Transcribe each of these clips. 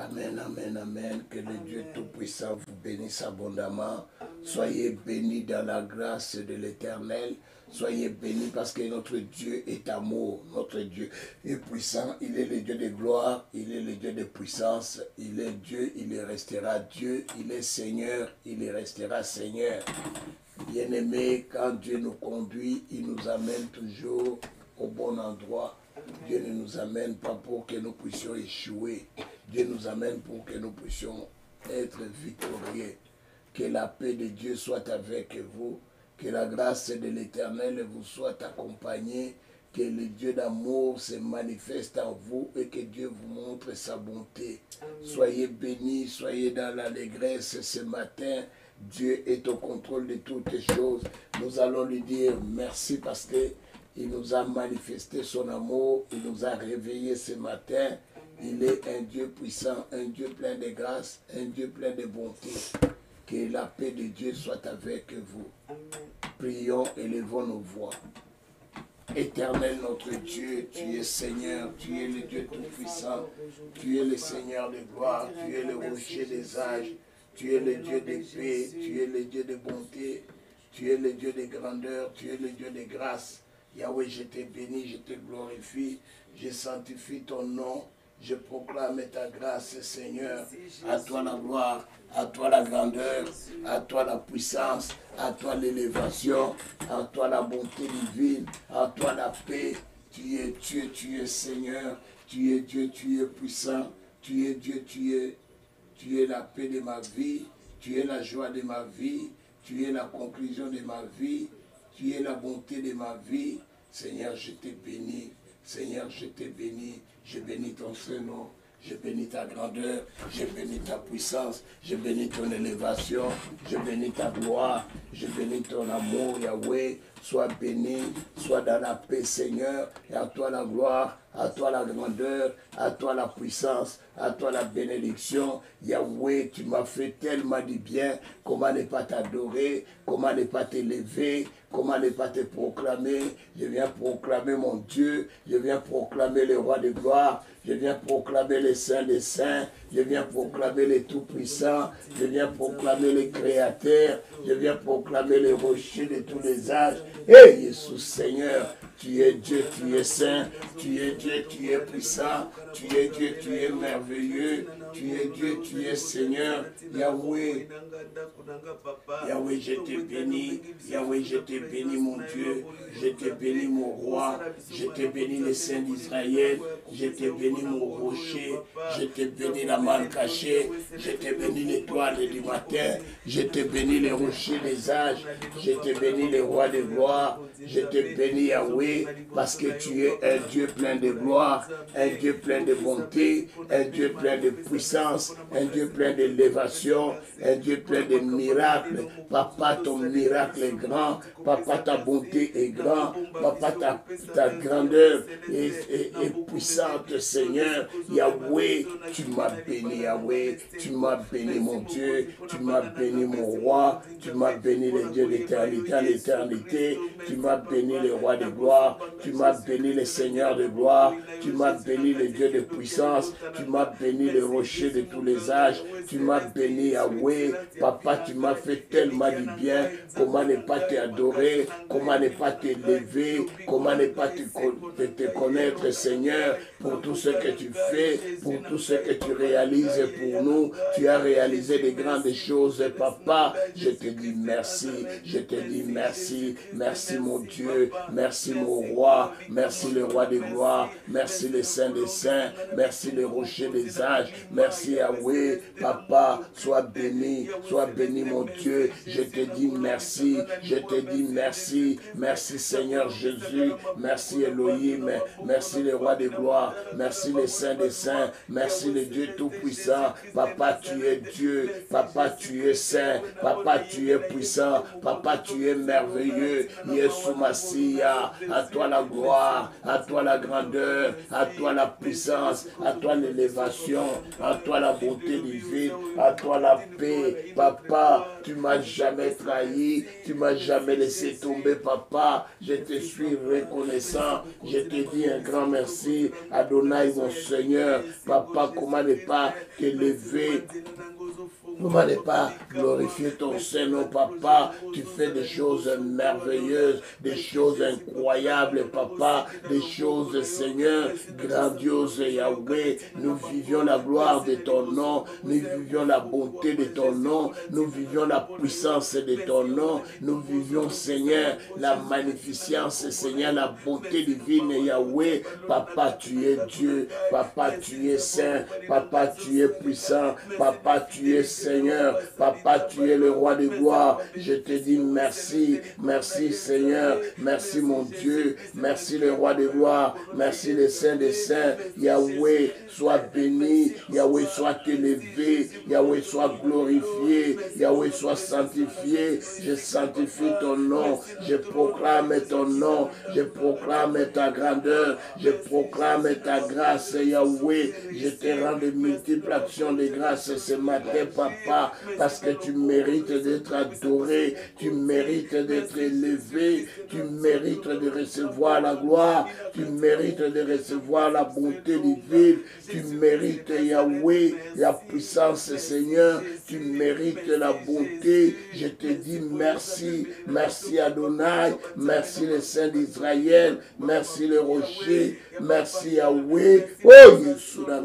Amen, amen, amen. Que le Dieu Tout-Puissant vous bénisse abondamment. Soyez bénis dans la grâce de l'Éternel. Soyez bénis parce que notre Dieu est amour. Notre Dieu est puissant. Il est le Dieu de gloire. Il est le Dieu de puissance. Il est Dieu. Il restera Dieu. Il est Seigneur. Il restera Seigneur. Bien-aimé, quand Dieu nous conduit, il nous amène toujours au bon endroit. Dieu ne nous amène pas pour que nous puissions échouer. Dieu nous amène pour que nous puissions être victorieux. Que la paix de Dieu soit avec vous. Que la grâce de l'Éternel vous soit accompagnée. Que le Dieu d'amour se manifeste en vous et que Dieu vous montre sa bonté. Amen. Soyez bénis, soyez dans l'allégresse ce matin. Dieu est au contrôle de toutes choses. Nous allons lui dire merci parce qu'il nous a manifesté son amour. Il nous a réveillés ce matin. Il est un Dieu puissant, un Dieu plein de grâce, un Dieu plein de bonté. Que la paix de Dieu soit avec vous. Amen. Prions, élevons nos voix. Éternel notre Dieu, tu es Seigneur, tu es le Dieu Tout-Puissant, tu es le Seigneur de gloire, tu es le rocher des âges, tu es le Dieu de paix, tu es le Dieu de bonté, tu es le Dieu de grandeur, tu es le Dieu de grâce. Yahweh, je te bénis, je te glorifie, je sanctifie ton nom. Je proclame ta grâce, Seigneur. À toi la gloire, à toi la grandeur, à toi la puissance, à toi l'élévation, à toi la bonté divine, à toi la paix. Tu es Dieu, tu es Seigneur. Tu es Dieu, tu es puissant. Tu es Dieu, tu es la paix de ma vie. Tu es la joie de ma vie. Tu es la conclusion de ma vie. Tu es la bonté de ma vie. Seigneur, je te bénis. Seigneur, je te bénis. Je bénis ton Saint-Nom, je bénis ta grandeur, je bénis ta puissance, je bénis ton élévation, je bénis ta gloire, je bénis ton amour, Yahweh. Sois béni, sois dans la paix, Seigneur, et à toi la gloire, à toi la grandeur, à toi la puissance, à toi la bénédiction. Yahweh, tu m'as fait tellement du bien, comment ne pas t'adorer, comment ne pas t'élever, comment ne pas te proclamer. Je viens proclamer mon Dieu, je viens proclamer le roi de gloire, je viens proclamer les saints des saints, je viens proclamer les tout-puissants, je viens proclamer les créateurs, je viens proclamer les rochers de tous les âges. Hey, Jésus Seigneur, tu es Dieu, tu es saint, tu es Dieu, tu es puissant, tu es Dieu, tu es merveilleux, tu es Dieu, tu es Seigneur, Yahweh. Yahweh, je te bénis, Yahweh, je te bénis mon Dieu, je te bénis mon roi, je te bénis les saints d'Israël, je te bénis mon rocher, je te bénis la main cachée, je te bénis l'étoile du matin, je te bénis les rochers des âges, je te bénis les rois de gloire, je te bénis Yahweh, parce que tu es un Dieu plein de gloire, un Dieu plein de bonté, un Dieu plein de puissance, un Dieu plein d'élévation, un Dieu plein de miracles. Papa, ton miracle est grand, papa, ta bonté est grande, papa, ta grandeur est puissante, Seigneur. Yahweh, tu m'as béni, Yahweh, tu m'as béni, mon Dieu, tu m'as béni, mon roi, tu m'as béni, le Dieu d'éternité en éternité, tu m'as béni, le roi de gloire, tu m'as béni, le Seigneur de gloire, tu m'as béni, le Dieu de puissance, tu m'as béni, le rocher de tous les âges, tu m'as béni, Yahweh. Papa, tu m'as fait tellement du bien, comment ne pas t'adorer, comment ne pas t'élever, comment ne pas te connaître, Seigneur, pour tout ce que tu fais, pour tout ce que tu réalises pour nous. Tu as réalisé de grandes choses, Papa. Je te dis merci, je te dis merci, merci mon Dieu, merci mon roi, merci le roi des gloires, merci le saint des saints, merci le rocher des âges, merci Yahweh. Papa, sois béni mon Dieu, je te dis merci, je te dis merci, merci Seigneur Jésus, merci Elohim, merci le roi des gloires, merci le saint des saints, merci le Dieu tout-puissant. Papa, tu es Dieu, papa, tu es saint, papa, tu es puissant, papa, tu es merveilleux. Yeshua Massia, à toi la gloire, à toi la grandeur, à toi la puissance, à toi l'élévation, à toi la bonté divine, à toi la paix. Papa, tu m'as jamais trahi, tu m'as jamais laissé laisser tomber, papa. Je te suis reconnaissant. Je te dis un grand merci. Adonai, mon Seigneur. Papa, comment ne pas t'élever? Comment ne pas glorifier ton Seigneur, papa? Tu fais des choses merveilleuses, des choses incroyables, papa, des choses, Seigneur, grandioses, Yahweh. Nous vivions la gloire de ton nom, nous vivions la bonté de ton nom, nous vivions la puissance de ton nom, nous vivions, Seigneur, la magnificence, Seigneur, la bonté divine, Yahweh. Papa, tu es Dieu, papa, tu es saint, papa, tu es puissant, papa, tu es Seigneur, papa, tu es le roi de gloire. Je te dis merci, merci Seigneur, merci mon Dieu, merci le roi de gloire, merci le Saint des Saints. Yahweh, sois béni, Yahweh, sois élevé, Yahweh, sois glorifié, Yahweh, sois sanctifié. Je sanctifie ton nom, je proclame ton nom, je proclame ta grandeur, je proclame ta grâce, Yahweh. Je te rends de multiples actions de grâce ce matin, papa, parce que tu mérites d'être adoré, tu mérites d'être élevé, tu mérites de recevoir la gloire, tu mérites de recevoir la bonté divine, tu mérites, Yahweh, la puissance, Seigneur, tu mérites la bonté. Je te dis merci, merci Adonai, merci le Saint d'Israël, merci le rocher, merci Yahweh. Oh, Yeshua,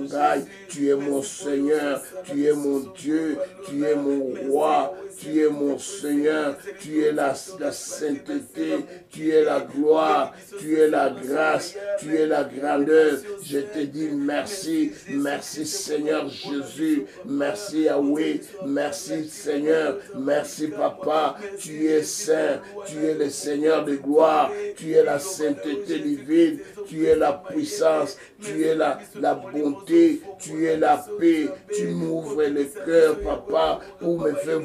tu es mon Seigneur, tu es mon Dieu, tu es mon roi, tu es mon Seigneur, tu es la sainteté, tu es la gloire, tu es la grâce, tu es la grandeur. Je te dis merci, merci Seigneur Jésus, merci Yahweh, merci Seigneur, merci Papa, tu es saint, tu es le Seigneur de gloire, tu es la sainteté divine, tu es la puissance, tu es la bonté, tu es la paix, tu m'ouvres le cœur, papa, pour me faire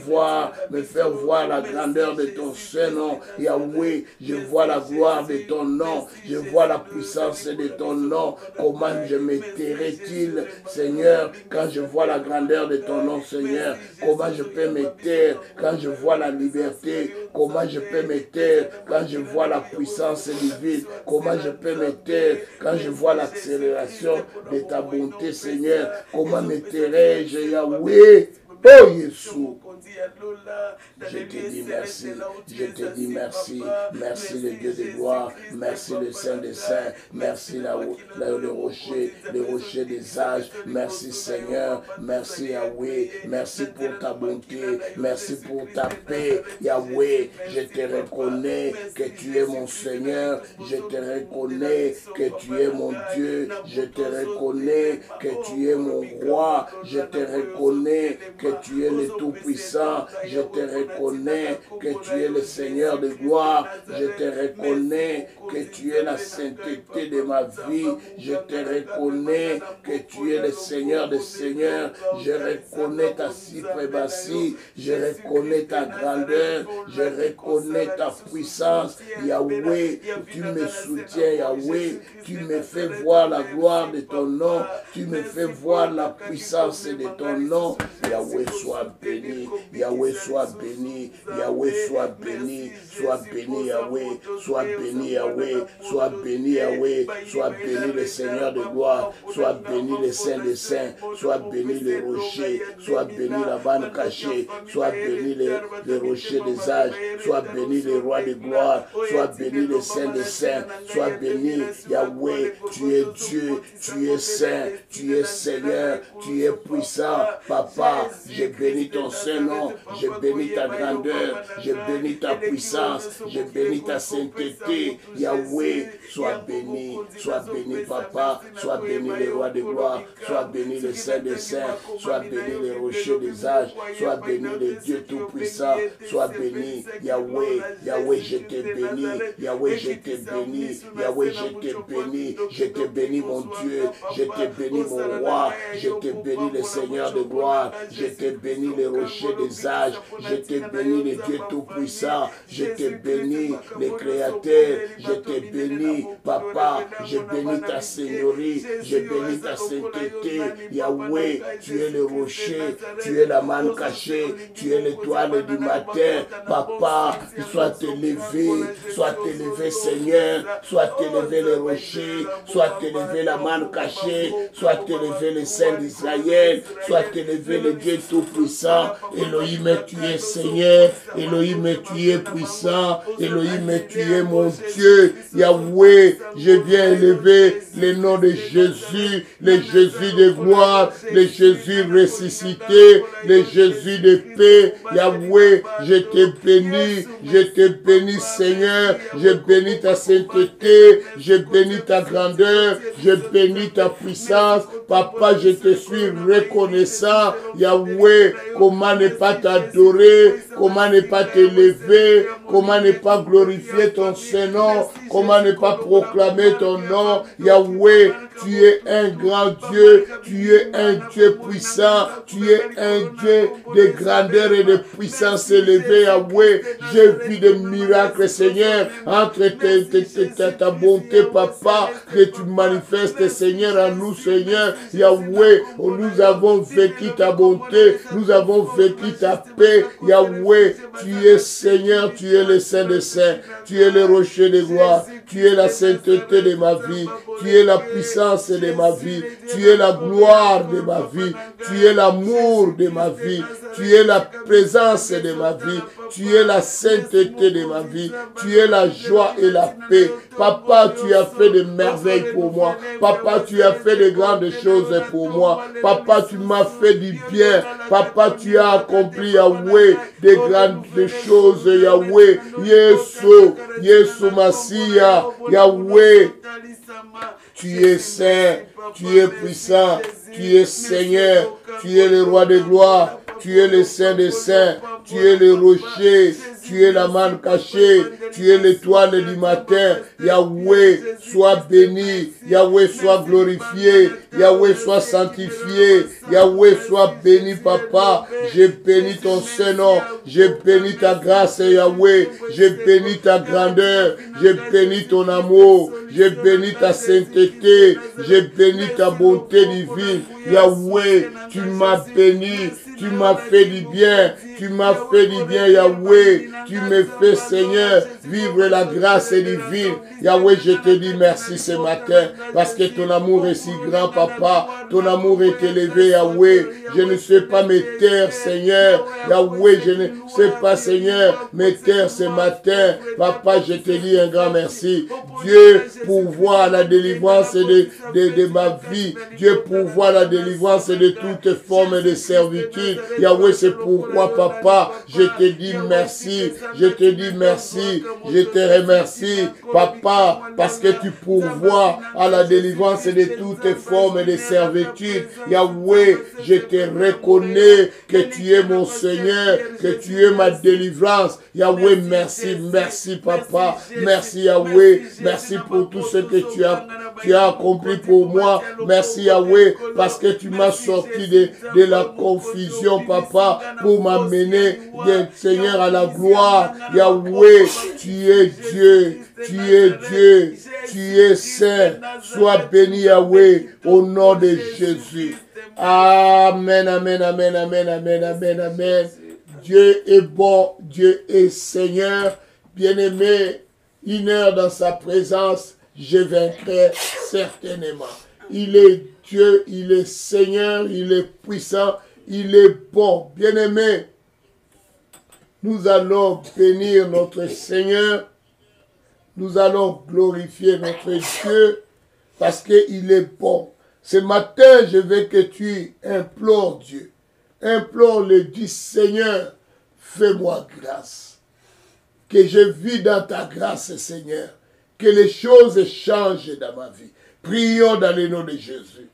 voir la grandeur de ton Saint-Nom. Yahweh, je vois la gloire de ton nom, je vois la puissance de ton nom. Comment je me tairai-t-il, Seigneur, quand je vois la grandeur de ton nom, Seigneur? Comment je peux me taire quand je vois la liberté? Comment je peux me taire quand je vois la puissance divine? Comment je peux me taire quand je vois l'accélération de ta bonté, Seigneur? Comment me tairai-je, Yahweh? Oh, Yeshua, je te dis merci, je te dis merci, merci le Dieu de gloire, merci le Saint des Saints, merci le rocher des âges, merci Seigneur, merci Yahweh, merci pour ta bonté, merci pour ta paix, Yahweh, je te reconnais que tu es mon Seigneur, je te reconnais que tu es mon Dieu, je te reconnais que tu es mon roi, je te reconnais que tu es le Tout-Puissant, je te reconnais que tu es le Seigneur de gloire, je te reconnais que tu es la sainteté de ma vie, je te reconnais que tu es le Seigneur des Seigneurs, je reconnais ta suprématie, je reconnais ta grandeur, je reconnais ta puissance, Yahweh, tu me soutiens, Yahweh, tu me fais voir la gloire de ton nom, tu me fais voir la puissance de ton nom, Yahweh soit béni, Yahweh soit béni, Yahweh soit béni, sois béni Yahweh, sois béni Yahweh, sois béni Yahweh, sois béni le Seigneur de gloire, sois béni le Saint des Saints, sois béni le rocher, sois béni la bande cachée, sois béni le rocher des âges, sois béni le roi de gloire, sois béni le Saint des Saints, sois béni Yahweh, tu es Dieu, tu es saint, tu es Seigneur, tu es puissant, Papa, je bénis ton Saint-Nom, je bénis ta grandeur, je bénis ta puissance, je bénis ta sainteté, Yahweh, sois béni, Papa, sois béni le roi de gloire, sois béni le Saint des Saints, sois béni le rocher des âges, sois béni le Dieu tout-puissant, sois béni, Yahweh, Yahweh, je te bénis, Yahweh, je te bénis, Yahweh, je te bénis, je te bénis mon Dieu, je te bénis mon roi, je te bénis le Seigneur de gloire, je te bénis les rochers des âges. Je te bénis les dieux tout-puissants. Je te bénis les créateurs. Je te bénis, Papa. Je bénis ta Seigneurie. Je bénis ta sainteté. Yahweh, tu es le rocher. Tu es la manne cachée. Tu es l'étoile du matin. Papa, sois élevé. Sois élevé, Seigneur. Sois élevé les rochers. Sois élevé la manne cachée. Sois élevé les saints d'Israël. Sois élevé le Dieu tout-puissant. Elohim, tu es Seigneur. Elohim, tu es puissant. Elohim, tu es mon Dieu. Yahweh, je viens élever le nom de Jésus, le Jésus de gloire, le Jésus ressuscité, le Jésus de paix. Yahweh, je te bénis Seigneur, je bénis ta sainteté, je bénis ta grandeur, je bénis ta puissance. Papa, je te suis reconnaissant. Yahweh, comment ne pas t'adorer, comment ne pas t'élever, comment ne pas glorifier ton Saint-Nom, comment ne pas proclamer ton nom. Yahweh, tu es un grand Dieu, tu es un Dieu puissant, tu es un Dieu de grandeur et de puissance élevée. Yahweh, j'ai vu des miracles, Seigneur, entre ta bonté, Papa, que tu manifestes, Seigneur, en nous, Seigneur. Yahweh, nous avons vécu ta bonté, nous avons vécu ta paix. Yahweh, tu es Seigneur, tu es le Saint des Saints, tu es le rocher de gloire, tu es la sainteté de ma vie, tu es la puissance de ma vie, tu es la gloire de ma vie, tu es l'amour de ma vie, tu es la présence de ma vie, tu es la sainteté de ma vie, tu es la joie et la paix. Papa, tu as fait des merveilles pour moi. Papa, tu as fait de grandes choses pour moi. Papa, tu m'as fait du bien. Papa, tu as accompli, Yahweh, des grandes choses, Yahweh. Yesu Massia, Yahweh. Tu es saint, tu es puissant, tu es Seigneur, tu es le roi de gloire, tu es le saint des saints, tu es le rocher, tu es la manne cachée, tu es l'étoile du matin. Yahweh, sois béni, Yahweh, sois glorifié, Yahweh, sois sanctifié, Yahweh, sois béni, Papa. Je bénis ton Saint-Nom, je bénis ta grâce, Yahweh, je bénis ta grandeur, je bénis ton amour, je bénis ta sainteté, je bénis ta bonté divine. Yahweh, tu m'as béni, tu m'as fait du bien, tu m'as fait du bien, Yahweh. Tu me fais, Seigneur, vivre la grâce divine. Yahweh, je te dis merci ce matin parce que ton amour est si grand, Papa. Ton amour est élevé, Yahweh. Je ne sais pas me taire, Seigneur. Yahweh, je ne sais pas, Seigneur, me taire ce matin. Papa, je te dis un grand merci. Dieu, pourvoit la délivrance de ma vie. Dieu, pourvoit la délivrance de toutes formes de servitude. Yahweh, c'est pourquoi, Papa, je te dis merci. Je te dis merci, je te remercie, Papa, parce que tu pourvois à la délivrance de toutes formes de servitude. Yahweh, je te reconnais que tu es mon Seigneur, que tu es ma délivrance. Yahweh, merci, merci, Papa. Merci, Yahweh. Merci pour tout ce que tu as accompli pour moi. Merci, Yahweh, parce que tu m'as sorti de la confusion, Papa, pour m'amener, Seigneur, à la gloire. Yahweh, tu es Dieu, tu es Dieu, tu es saint. Sois béni, Yahweh, au nom de Jésus. Amen, amen, amen, amen, amen, amen, amen. Dieu est bon, Dieu est Seigneur. Bien-aimé, une heure dans sa présence, je vaincrai certainement. Il est Dieu, il est Seigneur, il est puissant, il est bon. Bien-aimé, nous allons bénir notre Seigneur. Nous allons glorifier notre Dieu parce qu'il est bon. Ce matin, je veux que tu implores Dieu. Implore-le, dis Seigneur, fais-moi grâce. Que je vis dans ta grâce, Seigneur. Que les choses changent dans ma vie. Prions dans le nom de Jésus.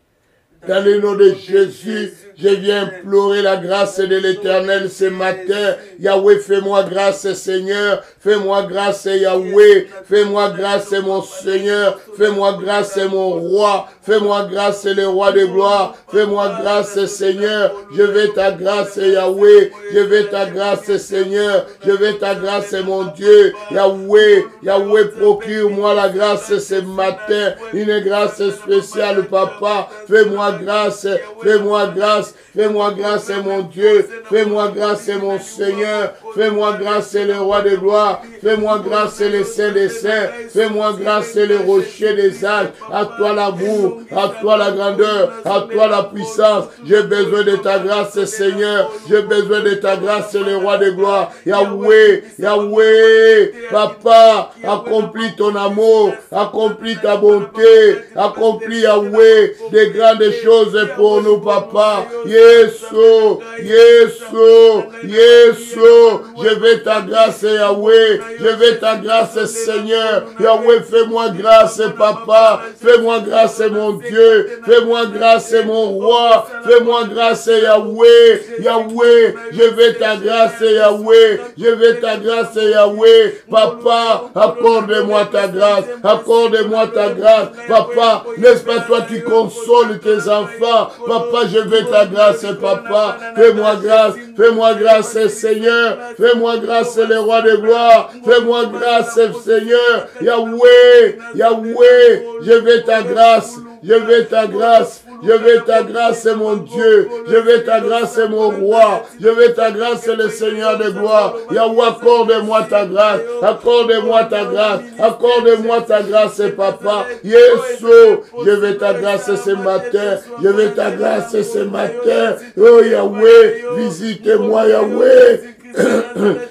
Dans le nom de Jésus, je viens implorer la grâce de l'Éternel ce matin. Yahweh, fais-moi grâce, Seigneur. Fais-moi grâce, Yahweh. Fais-moi grâce, mon Seigneur. Fais-moi grâce, mon roi. Fais-moi grâce, le roi de gloire. Fais-moi grâce, Seigneur. Je veux ta grâce, Yahweh. Je veux ta grâce, Seigneur. Je veux ta grâce, mon Dieu. Yahweh, Yahweh, procure-moi la grâce ce matin. Une grâce spéciale, Papa. Fais-moi grâce. Fais-moi grâce. Fais-moi grâce, mon Dieu. Fais-moi grâce, mon Seigneur. Fais-moi grâce, le roi de gloire. Fais-moi grâce, le Saint des Saints. Fais-moi grâce, le rocher des âges. À toi l'amour, à toi la grandeur, à toi la puissance. J'ai besoin de ta grâce, Seigneur. J'ai besoin de ta grâce, le roi de gloire. Yahweh, Yahweh, Papa, accomplis ton amour, accomplis ta bonté, accomplis, Yahweh, des grandes choses pour nous, Papa. Yeso, Yeso, Yeso. Je veux ta grâce, Yahweh. Je veux ta grâce, Seigneur. Yahweh, fais-moi grâce, Papa. Fais-moi grâce, mon Dieu. Fais-moi grâce, mon roi. Fais-moi grâce, Yahweh. Yahweh, je veux ta grâce, Yahweh. Je veux ta grâce, Yahweh. Papa, accorde-moi ta grâce. Accorde-moi ta grâce. Papa, n'est-ce pas toi qui consoles tes enfants? Papa, je veux ta grâce, Papa. Fais-moi grâce, Seigneur. Fais-moi grâce, le roi de gloire. Fais-moi grâce, Seigneur. Yahweh, Yahweh, je veux ta grâce. Je veux ta grâce. Je veux ta grâce, mon Dieu. Je veux ta grâce, mon roi. Je veux ta grâce, le Seigneur de gloire. Yahweh, accorde-moi ta grâce. Accorde-moi ta grâce. Accorde-moi ta grâce, Papa. Yesu, je veux ta grâce ce matin. Je veux ta grâce ce matin. Oh Yahweh, visite-moi, Yahweh.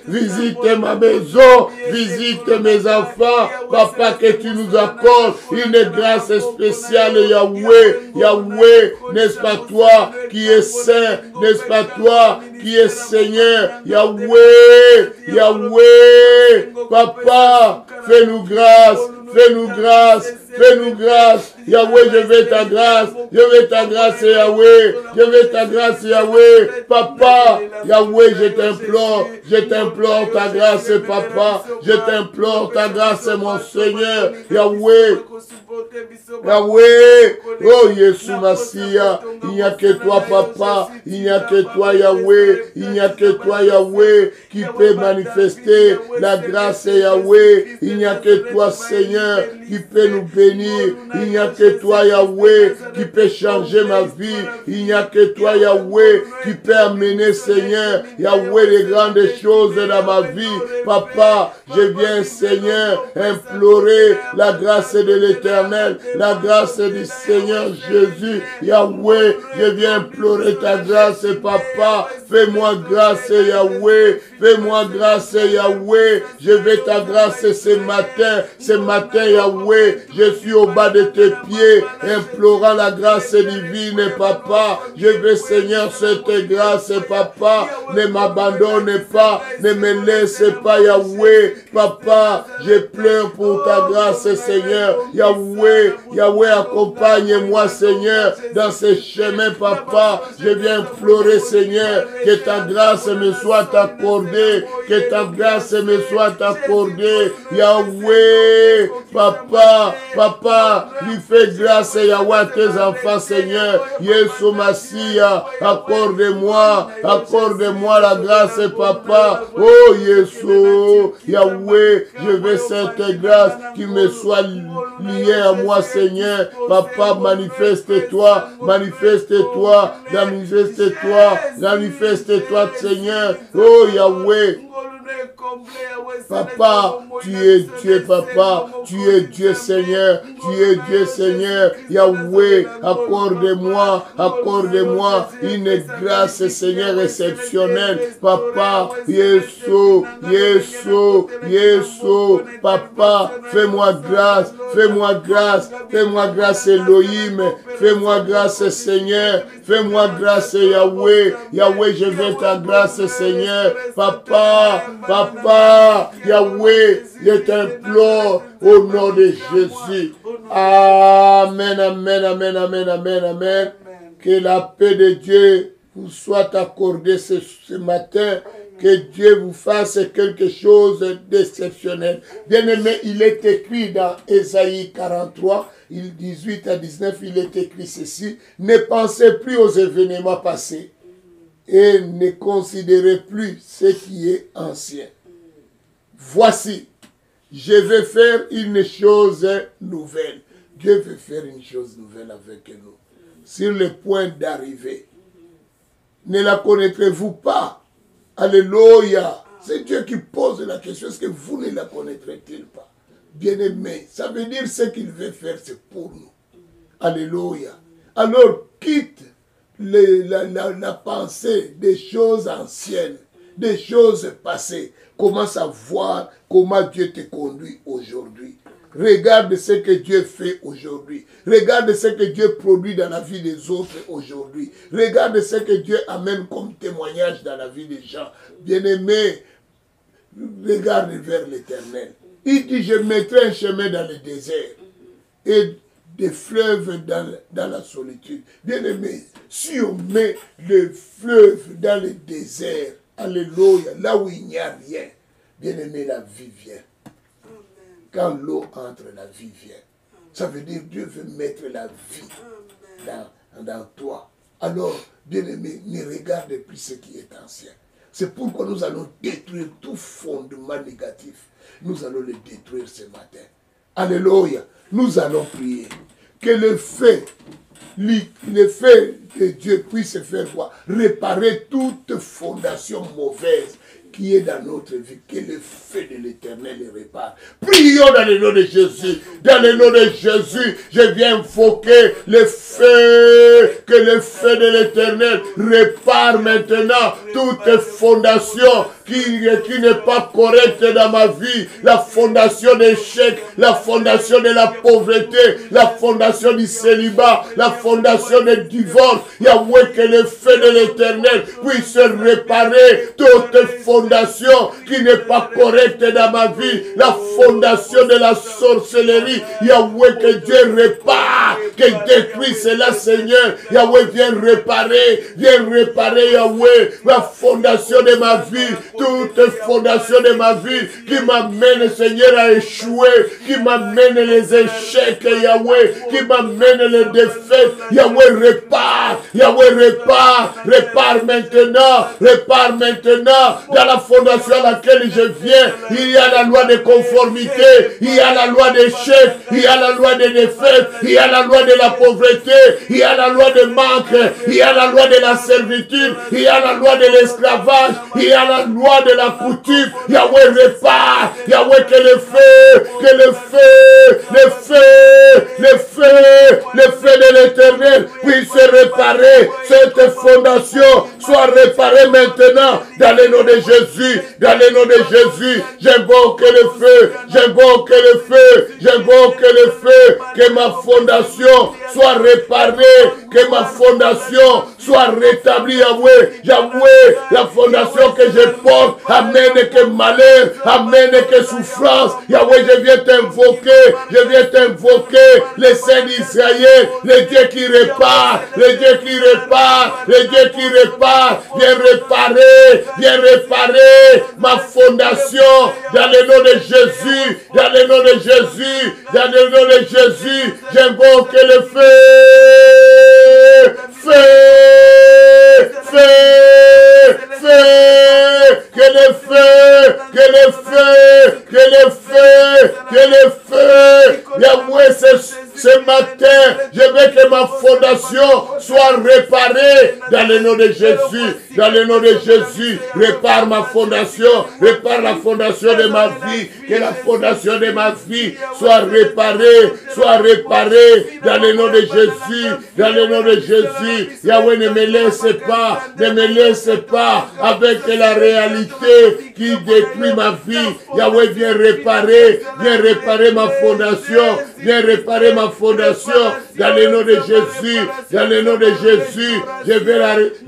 Visite ma maison, visite mes enfants, Papa, que tu nous accordes une grâce spéciale, Yahweh. Yahweh, n'est-ce pas toi qui es saint, n'est-ce pas toi qui es Seigneur? Yahweh, Yahweh, Papa, fais-nous grâce. Fais-nous grâce, fais-nous grâce. Yahweh, je veux ta grâce. Je veux ta grâce, Yahweh. Je veux ta grâce, Yahweh. Papa, Yahweh, je t'implore ta grâce, Papa. Je t'implore ta grâce, mon Seigneur. Yahweh, Yahweh, oh Jésus Massia, il n'y a que toi, Papa. Il n'y a que toi, Yahweh. Il n'y a que toi, Yahweh, qui peut manifester la grâce, Yahweh. Il n'y a que toi, Seigneur, qui peut nous bénir. Il n'y a que toi, Yahweh, qui peut changer ma vie. Il n'y a que toi, Yahweh, qui peut amener, Seigneur, Yahweh, les grandes choses dans ma vie. Papa, je viens, Seigneur, implorer la grâce de l'Éternel, la grâce du Seigneur Jésus. Yahweh, je viens implorer ta grâce, Papa. Fais-moi grâce, Yahweh. Fais-moi grâce, Yahweh. Je veux ta grâce ce matin. Ce matin, Yahweh, je suis au bas de tes pieds, implorant la grâce divine, Papa. Je veux, Seigneur, cette grâce, Papa. Ne m'abandonne pas, ne me laisse pas, Yahweh. Papa, je pleure pour ta grâce, Seigneur. Yahweh, Yahweh, accompagne-moi, Seigneur, dans ce chemin, Papa. Je viens implorer, Seigneur, que ta grâce me soit accordée, que ta grâce me soit accordée. Yahweh, Papa, Papa, lui fais grâce, Yahweh, à tes enfants, Seigneur. Yesu Massia, accorde-moi la grâce, Papa. Oh, Yesu, Yahweh, je veux cette grâce qui me soit liée à moi, Seigneur. Papa, manifeste-toi, manifeste-toi, manifeste-toi, manifeste-toi, Seigneur. Oh, Yahweh. Papa, tu es Dieu, Papa, tu es Dieu, Seigneur, tu es Dieu, Seigneur. Yahweh, accorde-moi une grâce, Seigneur, exceptionnelle. Papa, Yesu, Yesu, Yesu, Papa, fais-moi grâce, fais-moi grâce, fais-moi grâce, Elohim, fais-moi grâce, Seigneur, fais-moi grâce, Yahweh, Yahweh, je veux ta grâce, Seigneur. Papa, Papa, Yahweh, je t'implore au nom de Jésus. Amen, amen, amen, amen, amen, amen. Que la paix de Dieu vous soit accordée ce matin. Que Dieu vous fasse quelque chose d'exceptionnel. Bien-aimé, il est écrit dans Ésaïe 43, 18 à 19, il est écrit ceci. Ne pensez plus aux événements passés et ne considérez plus ce qui est ancien. Voici, je vais faire une chose nouvelle. Dieu veut faire une chose nouvelle avec nous. Sur le point d'arriver. Ne la connaîtrez-vous pas? Alléluia. C'est Dieu qui pose la question. Est-ce que vous ne la connaîtrez-il pas? Bien-aimé, ça veut dire ce qu'il veut faire, c'est pour nous. Alléluia. Alors, quitte la pensée des choses anciennes, des choses passées. Commence à voir comment Dieu te conduit aujourd'hui. Regarde ce que Dieu fait aujourd'hui. Regarde ce que Dieu produit dans la vie des autres aujourd'hui. Regarde ce que Dieu amène comme témoignage dans la vie des gens. Bien-aimé, regarde vers l'Éternel. Il dit, je mettrai un chemin dans le désert et des fleuves dans la solitude. Bien-aimé, si on met le fleuve dans le désert, alléluia, là où il n'y a rien, bien-aimé, la vie vient. Quand l'eau entre, la vie vient. Ça veut dire que Dieu veut mettre la vie dans toi. Alors, bien-aimé, ne regarde plus ce qui est ancien. C'est pourquoi nous allons détruire tout fondement négatif. Nous allons le détruire ce matin. Alléluia. Nous allons prier. Que le fait que Dieu puisse faire quoi? Réparer toute fondation mauvaise qui est dans notre vie, que le feu de l'Éternel les répare. Prions dans le nom de Jésus. Dans le nom de Jésus, je viens invoquer le feu, que le feu de l'Éternel répare maintenant toute fondation qui n'est pas correcte dans ma vie. La fondation d'échec, la fondation de la pauvreté, la fondation du célibat, la fondation du divorce. Yahweh, que le feu de l'Éternel puisse réparer toute fondation qui n'est pas correcte dans ma vie. La fondation de la sorcellerie. Yahweh, que Dieu répare, que détruit cela, Seigneur. Yahweh, viens réparer, Yahweh, la fondation de ma vie. Toute fondation de ma vie qui m'amène, Seigneur, à échouer, qui m'amène les échecs, Yahweh, qui m'amène les défaites. Yahweh, répare, répare maintenant. Dans la fondation à laquelle je viens, il y a la loi de conformité, il y a la loi d'échec, il y a la loi de défaite, il y a la loi de la pauvreté, il y a la loi de manque, il y a la loi de la servitude, il y a la loi de l'esclavage, il y a la loi de la coutume. Yahweh, répare, Yahweh, que le feu de l'Éternel puisse réparer cette fondation, soit réparée maintenant dans le nom de Jésus, j'invoque le feu, que ma fondation soit réparée, que ma fondation soit rétablie, Yahweh, la fondation que je porte amène que malheur, amène que souffrance. Yahweh, je viens t'invoquer, le Saint d'Israël, le Dieu qui répare, viens réparer ma fondation dans le nom de Jésus, j'invoque le feu, Yahweh, ce matin, je veux que ma fondation soit réparée dans le nom de Jésus, répare ma fondation, répare la fondation de ma vie, que la fondation de ma vie soit réparée dans le nom de Jésus, Yahweh, ne me laisse pas avec la réalité qui détruit ma vie. Yahweh, viens réparer ma fondation, dans le nom de Jésus, Dans le nom de Jésus, je veux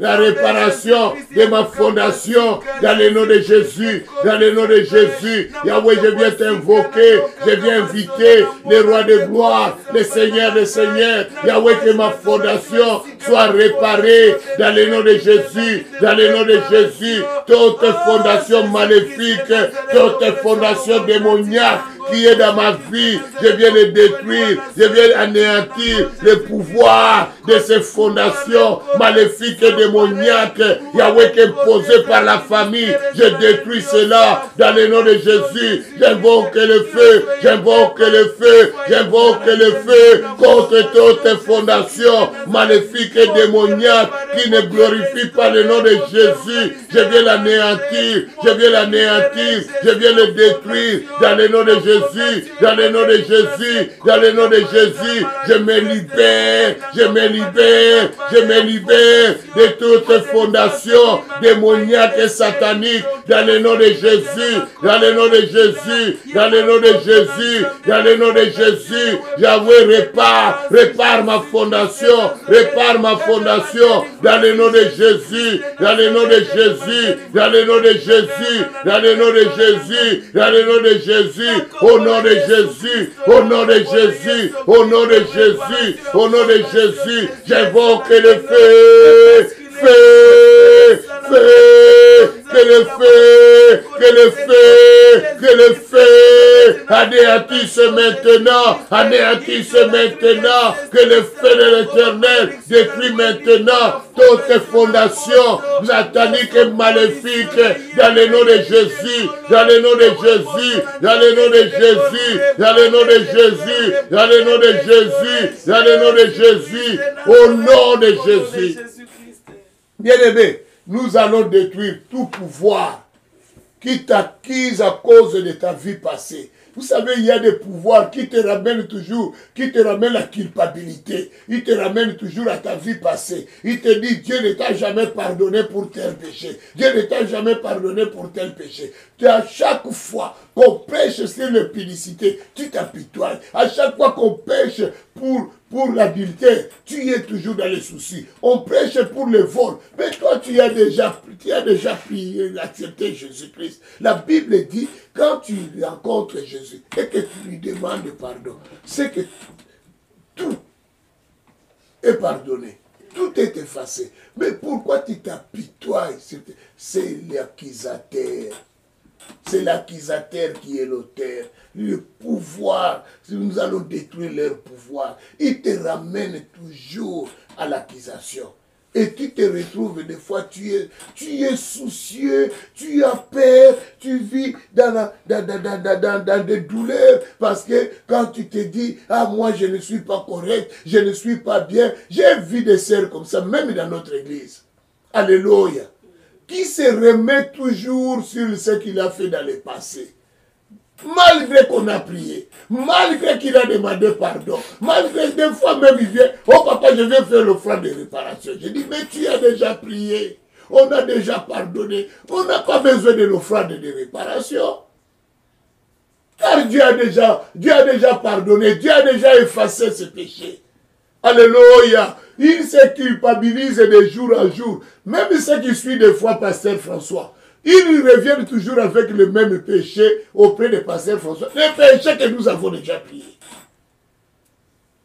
la réparation de ma fondation. Dans le nom de Jésus, dans le nom de Jésus. Yahweh, je viens t'invoquer, je viens inviter les rois de gloire, les seigneurs des seigneurs. Yahweh, que ma fondation soit réparée dans le nom de Jésus, dans le nom de Jésus. Toute fondation maléfique, toute fondation démoniaque qui est dans ma vie, je viens le détruire, je viens anéantir le pouvoir de ces fondations maléfiques et démoniaques. Yahweh, qui est posé par la famille, je détruis cela dans le nom de Jésus. J'invoque le feu, j'invoque le feu, j'invoque le feu contre toute fondation maléfique et démoniaque qui ne glorifie pas le nom de Jésus. Je viens l'anéantir, je viens l'anéantir, je viens le détruire dans le nom de Jésus, dans le nom de Jésus, dans le nom de Jésus. Je me libère, je me libère, je me libère de toute fondation démoniaque et satanique dans le nom de Jésus, dans le nom de Jésus, dans le nom de Jésus, dans le nom de Jésus. Yahweh, répare ma fondation, répare ma fondation dans le nom de Jésus, dans le nom de Jésus, dans le nom de Jésus, dans le nom de Jésus, dans le nom de Jésus, au nom de Jésus, au nom de Jésus, au nom de Jésus, au nom de Jésus, j'invoque le feu, feu, feu, que le feu, que le feu, que le feu anéantisse maintenant, anéantisse maintenant, que le feu de l'Éternel détruit maintenant toute fondation satanique et maléfique dans le nom de Jésus, dans le nom de Jésus, dans le nom de Jésus, dans le nom de Jésus, dans le nom de Jésus, dans le nom de Jésus, au nom de Jésus. Bien-aimé, nous allons détruire tout pouvoir qui t'acquise à cause de ta vie passée. Vous savez, il y a des pouvoirs qui te ramènent toujours, qui te ramènent la culpabilité. Ils te ramènent toujours à ta vie passée. Il te dit, Dieu ne t'a jamais pardonné pour tel péché. Dieu ne t'a jamais pardonné pour tel péché. À chaque fois qu'on pêche sur l'impudicité, tu t'apitoies. À chaque fois qu'on pêche pour l'adultère, tu es toujours dans les soucis. On prêche pour le vol. Mais toi, tu as déjà prié, accepté Jésus-Christ. La Bible dit, quand tu rencontres Jésus et que tu lui demandes pardon, c'est que tout est pardonné. Tout est effacé. Mais pourquoi tu t'apitoies? C'est l'accusateur. C'est l'accusateur qui est l'auteur. Le pouvoir, nous allons détruire leur pouvoir. Il te ramène toujours à l'accusation. Et tu te retrouves des fois, tu es soucieux, tu as peur, tu vis dans des douleurs. Parce que quand tu te dis, ah moi je ne suis pas correct, je ne suis pas bien. J'ai vu des sœurs comme ça, même dans notre église. Alléluia. Qui se remet toujours sur ce qu'il a fait dans le passé. Malgré qu'on a prié, malgré qu'il a demandé pardon, malgré des fois même il vient, oh papa je viens faire l'offrande de réparation. Je dis mais tu as déjà prié, on a déjà pardonné, on n'a pas besoin de l'offrande de réparation. Car Dieu a déjà pardonné, Dieu a déjà effacé ses péchés. Alléluia. Il se culpabilise de jour en jour. Même ceux qui suivent des fois Pasteur François, ils reviennent toujours avec le même péché auprès de Pasteur François. Les péchés que nous avons déjà priés.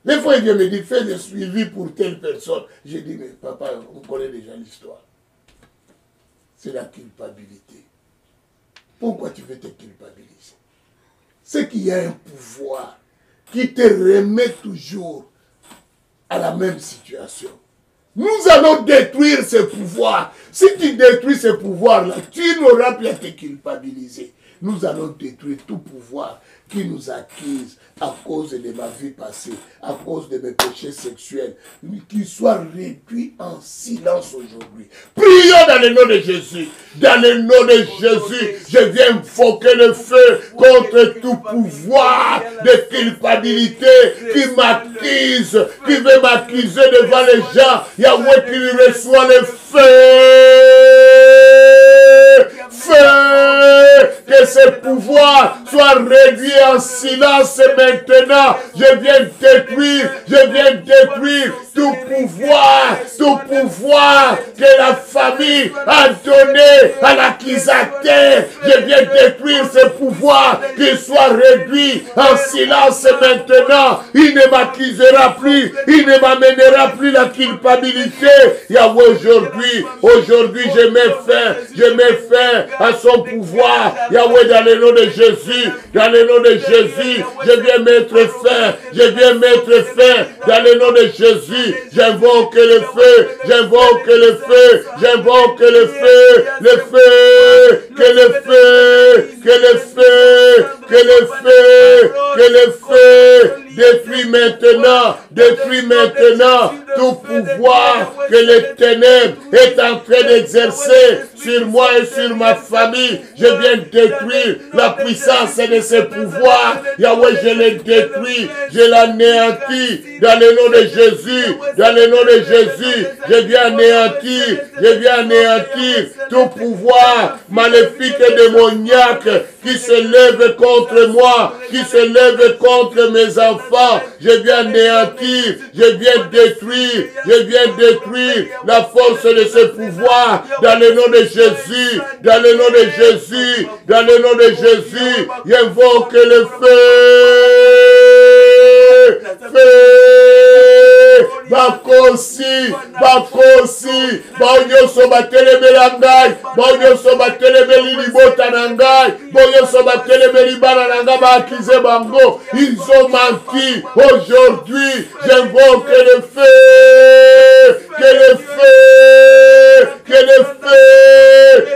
Des fois, il vient me dire, fais le suivi pour telle personne. J'ai dit, mais papa, on connaît déjà l'histoire. C'est la culpabilité. Pourquoi tu veux te culpabiliser? C'est qu'il y a un pouvoir qui te remet toujours à la même situation. Nous allons détruire ce pouvoir. Si tu détruis ce pouvoir-là, tu n'auras plus à te culpabiliser. Nous allons détruire tout pouvoir qui nous accuse à cause de ma vie passée, à cause de mes péchés sexuels, qui soit réduit en silence aujourd'hui. Prions dans le nom de Jésus. Dans le nom de Jésus, je viens invoquer le feu contre tout pouvoir de culpabilité qui m'accuse, qui veut m'accuser devant les gens. Yahweh qui lui reçoit le feu. Feu, que ce pouvoir soit réduit en silence maintenant. Je viens détruire tout pouvoir que la famille a donné à l'accusateur. Je viens détruire ce pouvoir, qu'il soit réduit en silence maintenant. Il ne m'accusera plus, il ne m'amènera plus la culpabilité. Yahweh, aujourd'hui, je mets fin à son pouvoir. Yahweh, dans le nom de Jésus, dans le nom de Jésus, je viens mettre fin, dans le nom de Jésus. J'invoque le feu, j'invoque le feu, j'invoque le feu, que le feu détruit maintenant tout pouvoir que les ténèbres est en train d'exercer sur moi et sur ma famille. Je viens détruire la puissance de ce pouvoir. Yahweh, je les détruis, je l'anéantis dans le nom de Jésus, dans le nom de Jésus. Je viens anéantir tout pouvoir maléfique et démoniaque qui se lève contre moi, qui se lève contre mes enfants. Je viens anéantir, je viens détruire la force de ce pouvoir dans le nom de Jésus, dans le nom de Jésus, dans le nom de Jésus. J'invoque le feu, bakosi, bonyoso batelebela ngai, bonyoso batelebeli libota na ngai, bonyoso batelebeli bana na ngai baakize bango, ils ont menti. Aujourd'hui, j'invoque le feu, que le feu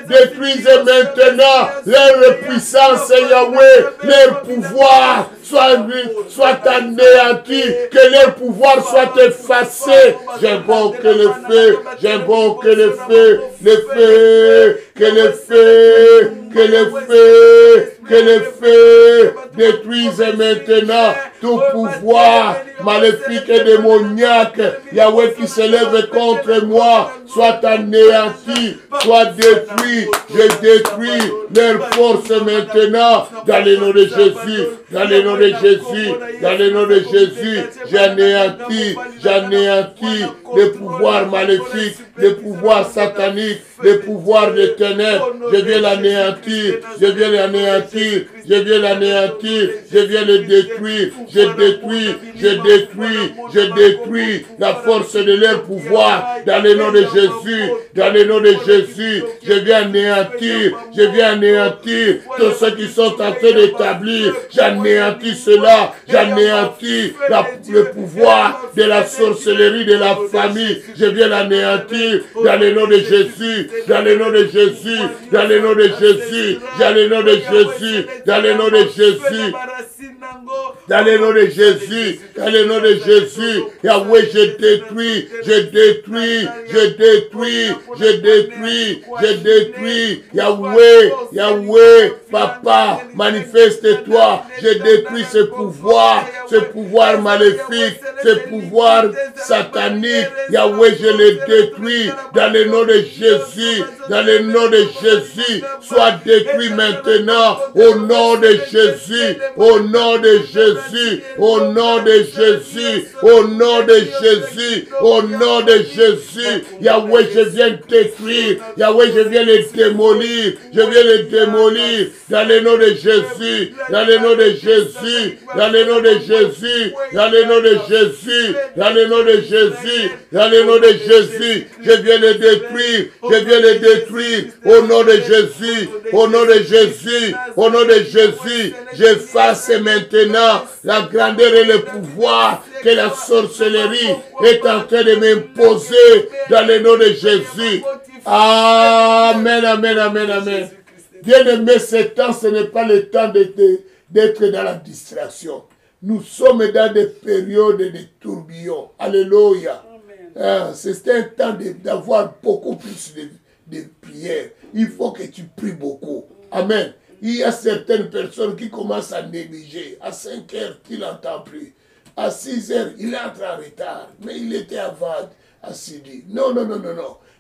détruise maintenant leur puissance, Yahweh, leur pouvoir soit anéanti, que leur pouvoir soit effacé. J'invoque le feu, que le feu détruise maintenant tout pouvoir maléfique et démoniaque, Yahweh, qui se lève contre moi, soit anéanti, soit détruit. Je détruis leur force maintenant, dans le nom de Jésus, dans le nom de Jésus, dans le nom de Jésus. J'anéantis les pouvoirs maléfiques, les pouvoirs sataniques, les pouvoirs des ténèbres. Je viens l'anéantir, je viens l'anéantir, je viens l'anéantir, je viens le détruire, je détruis la force de leur pouvoir dans le nom de Jésus, dans le nom de Jésus. Je viens anéantir tous ceux qui sont en train d'établir. J'anéantis cela, j'anéantis le pouvoir de la sorcellerie de la famille. Je viens l'anéantir dans le nom de Jésus, dans le nom de Jésus, dans le nom de Jésus, dans le nom de Jésus, dans le nom de Jésus. Dans le nom de Jésus, dans le nom de Jésus, Yahweh, je détruis, Yahweh, Papa, manifeste-toi, je détruis ce pouvoir maléfique, ce pouvoir satanique, Yahweh, je le détruis, dans le nom de Jésus, dans le nom de Jésus, sois détruit maintenant, au nom de Jésus, au nom de Jésus, au nom de Jésus, au nom de Jésus, au nom de Jésus. Yahweh, je viens détruire. Yahweh, je viens le démolir. Je viens le démolir dans le nom de Jésus, dans le nom de Jésus, dans le nom de Jésus, dans le nom de Jésus, dans le nom de Jésus, dans le nom de Jésus. Je viens le détruire. Je viens le détruire au nom de Jésus, au nom de Jésus, au nom de Jésus. J'efface maintenant la grandeur et le pouvoir que la sorcellerie est en train de m'imposer dans le nom de Jésus. Amen, amen, amen, amen. Bien-aimé, ce temps, ce n'est pas le temps d'être dans la distraction. Nous sommes dans des périodes de tourbillons. Alléluia. C'est un temps d'avoir beaucoup plus de prières. Il faut que tu pries beaucoup. Amen. Il y a certaines personnes qui commencent à négliger. À 5 heures, il n'entend plus. À 6 heures, il entre en retard. Mais il était avant assidu. Non.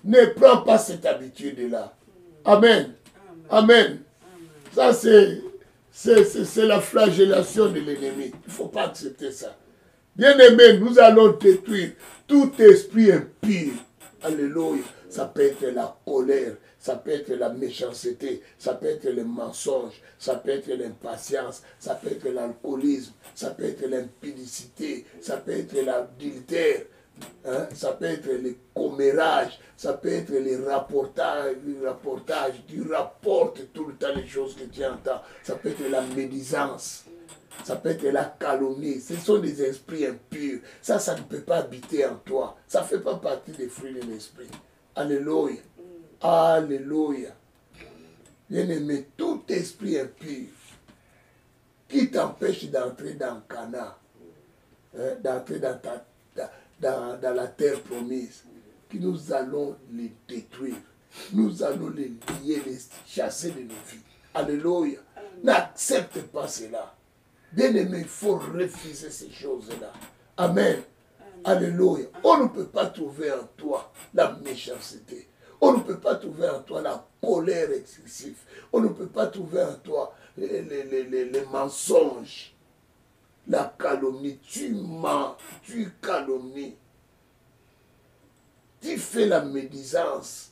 Ne prends pas cette habitude-là. Amen. Amen. Ça, c'est la flagellation de l'ennemi. Il ne faut pas accepter ça. Bien-aimé, nous allons détruire tout esprit impur. Alléluia. Ça peut être la colère, ça peut être la méchanceté, ça peut être le mensonge, ça peut être l'impatience, ça peut être l'alcoolisme, ça peut être l'impudicité, ça peut être l'adultère, hein? Ça peut être le commérage, ça peut être les rapportages, tu rapportes tout le temps les choses que tu entends, ça peut être la médisance. Ça peut être la calomnie. Ce sont des esprits impurs. Ça ne peut pas habiter en toi. Ça ne fait pas partie des fruits de l'esprit. Alléluia. Alléluia. Bien-aimé, tout esprit impur qui t'empêche d'entrer dans Cana, hein, d'entrer dans la terre promise, que nous allons les détruire. Nous allons les lier, les chasser de nos vies. Alléluia. N'accepte pas cela. Bien-aimé, il faut refuser ces choses-là. Amen. Alléluia. On ne peut pas trouver en toi la méchanceté. On ne peut pas trouver en toi la colère excessive. On ne peut pas trouver en toi les mensonges. La calomnie. Tu mens, tu calomnies. Tu fais la médisance.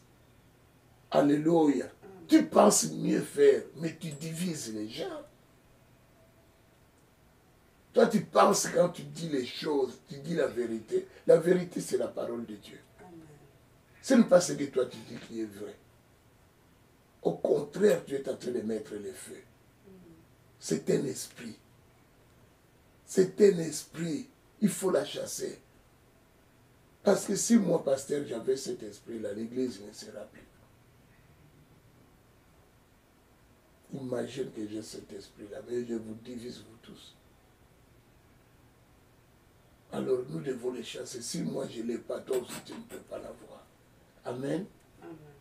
Alléluia. Tu penses mieux faire, mais tu divises les gens. Toi, tu penses quand tu dis les choses, tu dis la vérité. La vérité, c'est la parole de Dieu. Ce n'est pas ce que toi tu dis qui est vrai. Au contraire, Dieu est en train de mettre le feu. C'est un esprit. C'est un esprit. Il faut la chasser. Parce que si moi, pasteur, j'avais cet esprit-là, l'église ne sera plus. Imagine que j'ai cet esprit-là, mais je vous divise vous tous. Alors nous devons les chasser. Si moi je ne l'ai pas, toi aussi tu ne peux pas l'avoir. Amen.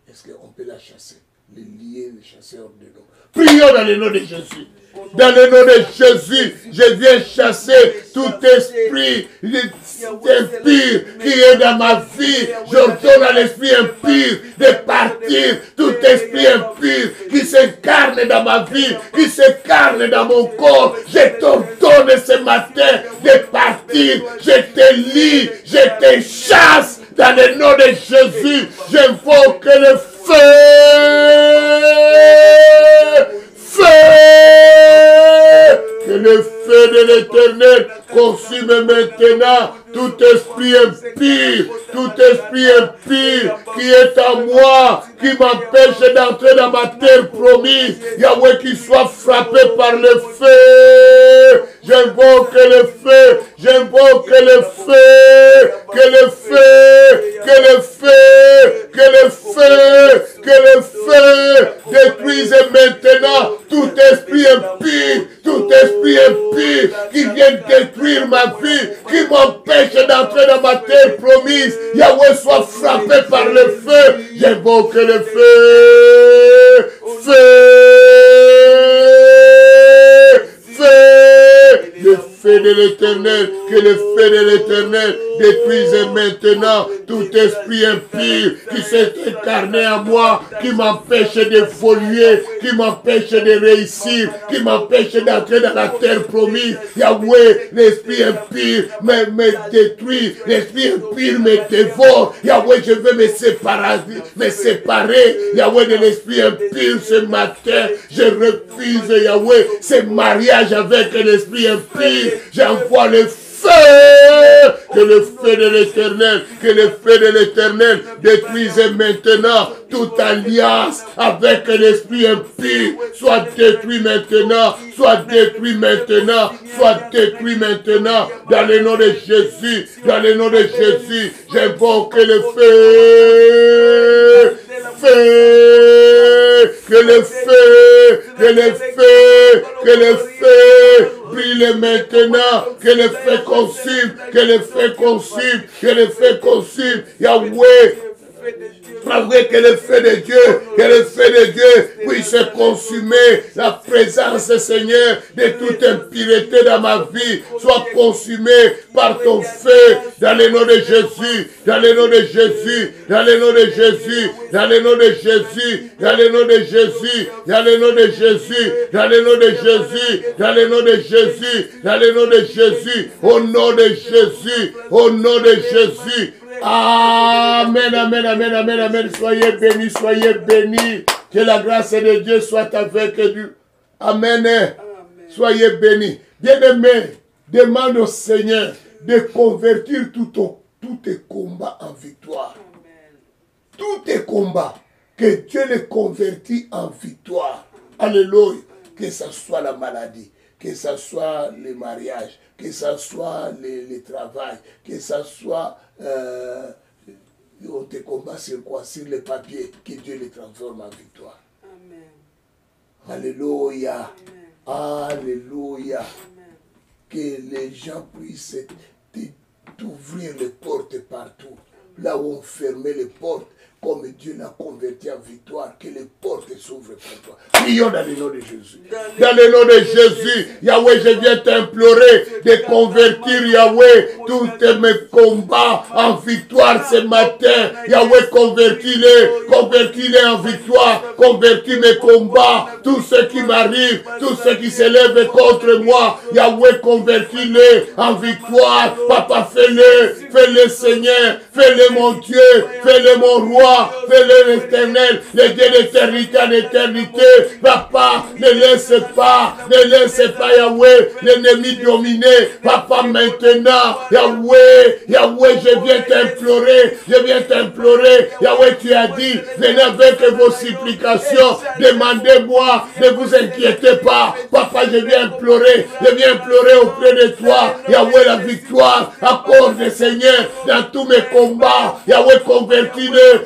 Est-ce qu'on peut la chasser? Les lier, les chasser hors de nous. Prions dans le nom de Jésus. Dans le nom de Jésus, je viens chasser tout esprit impur qui est dans ma vie. J'ordonne à l'esprit impur de partir. Tout esprit impur qui s'incarne dans ma vie, qui s'incarne dans mon corps. Je t'ordonne ce matin de partir. Je te lie, je te chasse. Dans le nom de Jésus, j'invoque le feu. Que le feu de l'Éternel consume maintenant tout esprit impur qui est en moi, qui m'empêche d'entrer dans ma terre promise. Yahweh, qui soit frappé par le feu. J'invoque le feu, j'invoque le feu, que le feu, que le feu, que le feu, que le feu détruise maintenant tout esprit impur qui vient détruire ma vie, qui m'empêche d'entrer dans ma terre promise. Yahweh soit frappé par le feu. J'invoque le feu, le feu de l'Éternel, que le feu de l'Éternel détruise maintenant tout esprit impur qui s'est incarné en moi, qui m'empêche d'évoluer, qui m'empêche de réussir, qui m'empêche d'entrer dans la terre promise. Yahweh, l'esprit impur me détruit, l'esprit impur me dévore. Yahweh, je veux me séparer, Yahweh, de l'esprit impur ce matin. Je refuse, Yahweh, ce mariage avec l'esprit impur. J'envoie le feu, que le feu de l'Éternel, détruise maintenant toute alliance avec l'esprit impur. Soit détruit maintenant, soit détruit maintenant, soit détruit maintenant. Dans le nom de Jésus, dans le nom de Jésus, j'invoque le feu. Que le feu brille maintenant, que le feu consume, Yahweh, Afin que le feu de Dieu, que le feu de Dieu puisse consumer la présence, Seigneur, de toute impureté dans ma vie, soit consumée par ton feu, dans le nom de Jésus, dans le nom de Jésus, dans le nom de Jésus, dans le nom de Jésus, dans le nom de Jésus, dans le nom de Jésus, dans le nom de Jésus, dans le nom de Jésus, dans le nom de Jésus, au nom de Jésus, au nom de Jésus. Amen, amen, amen, amen, amen. Soyez bénis, soyez bénis. Que la grâce de Dieu soit avec nous. Amen. Amen. Soyez bénis. Bien-aimés, demande au Seigneur de convertir tous tes combats en victoire. Amen. Tous tes combats, que Dieu les convertit en victoire. Alléluia. Que ce soit la maladie, que ce soit le mariage, que ce soit le travail, que ce soit tes combats sur quoi? Sur les papiers, que Dieu les transforme en victoire. Amen. Alléluia. Amen. Alléluia. Amen. Que les gens puissent t'ouvrir les portes partout. Amen. Là où on fermait les portes, comme Dieu l'a converti en victoire, que les portes s'ouvrent pour toi. Prions dans le nom de Jésus. Dans le nom de Jésus, Yahweh, je viens t'implorer de convertir, Yahweh, tous mes combats en victoire ce matin. Yahweh, convertis-les en victoire, convertis mes combats, tout ce qui m'arrive, tout ce qui s'élève contre moi. Yahweh, convertis-les en victoire. Papa, fais-le Seigneur, fais-le mon Dieu, fais-le mon roi. Fais-le l'éternel, le Dieu d'éternité en éternité. Papa, ne laisse pas, Yahweh, l'ennemi dominer. Papa, maintenant, Yahweh, je viens t'implorer. Yahweh, tu as dit, venez avec vos supplications, demandez-moi, ne vous inquiétez pas. Papa, je viens implorer auprès de toi. Yahweh, la victoire, accorde, Seigneur, dans tous mes combats. Yahweh, convertis-les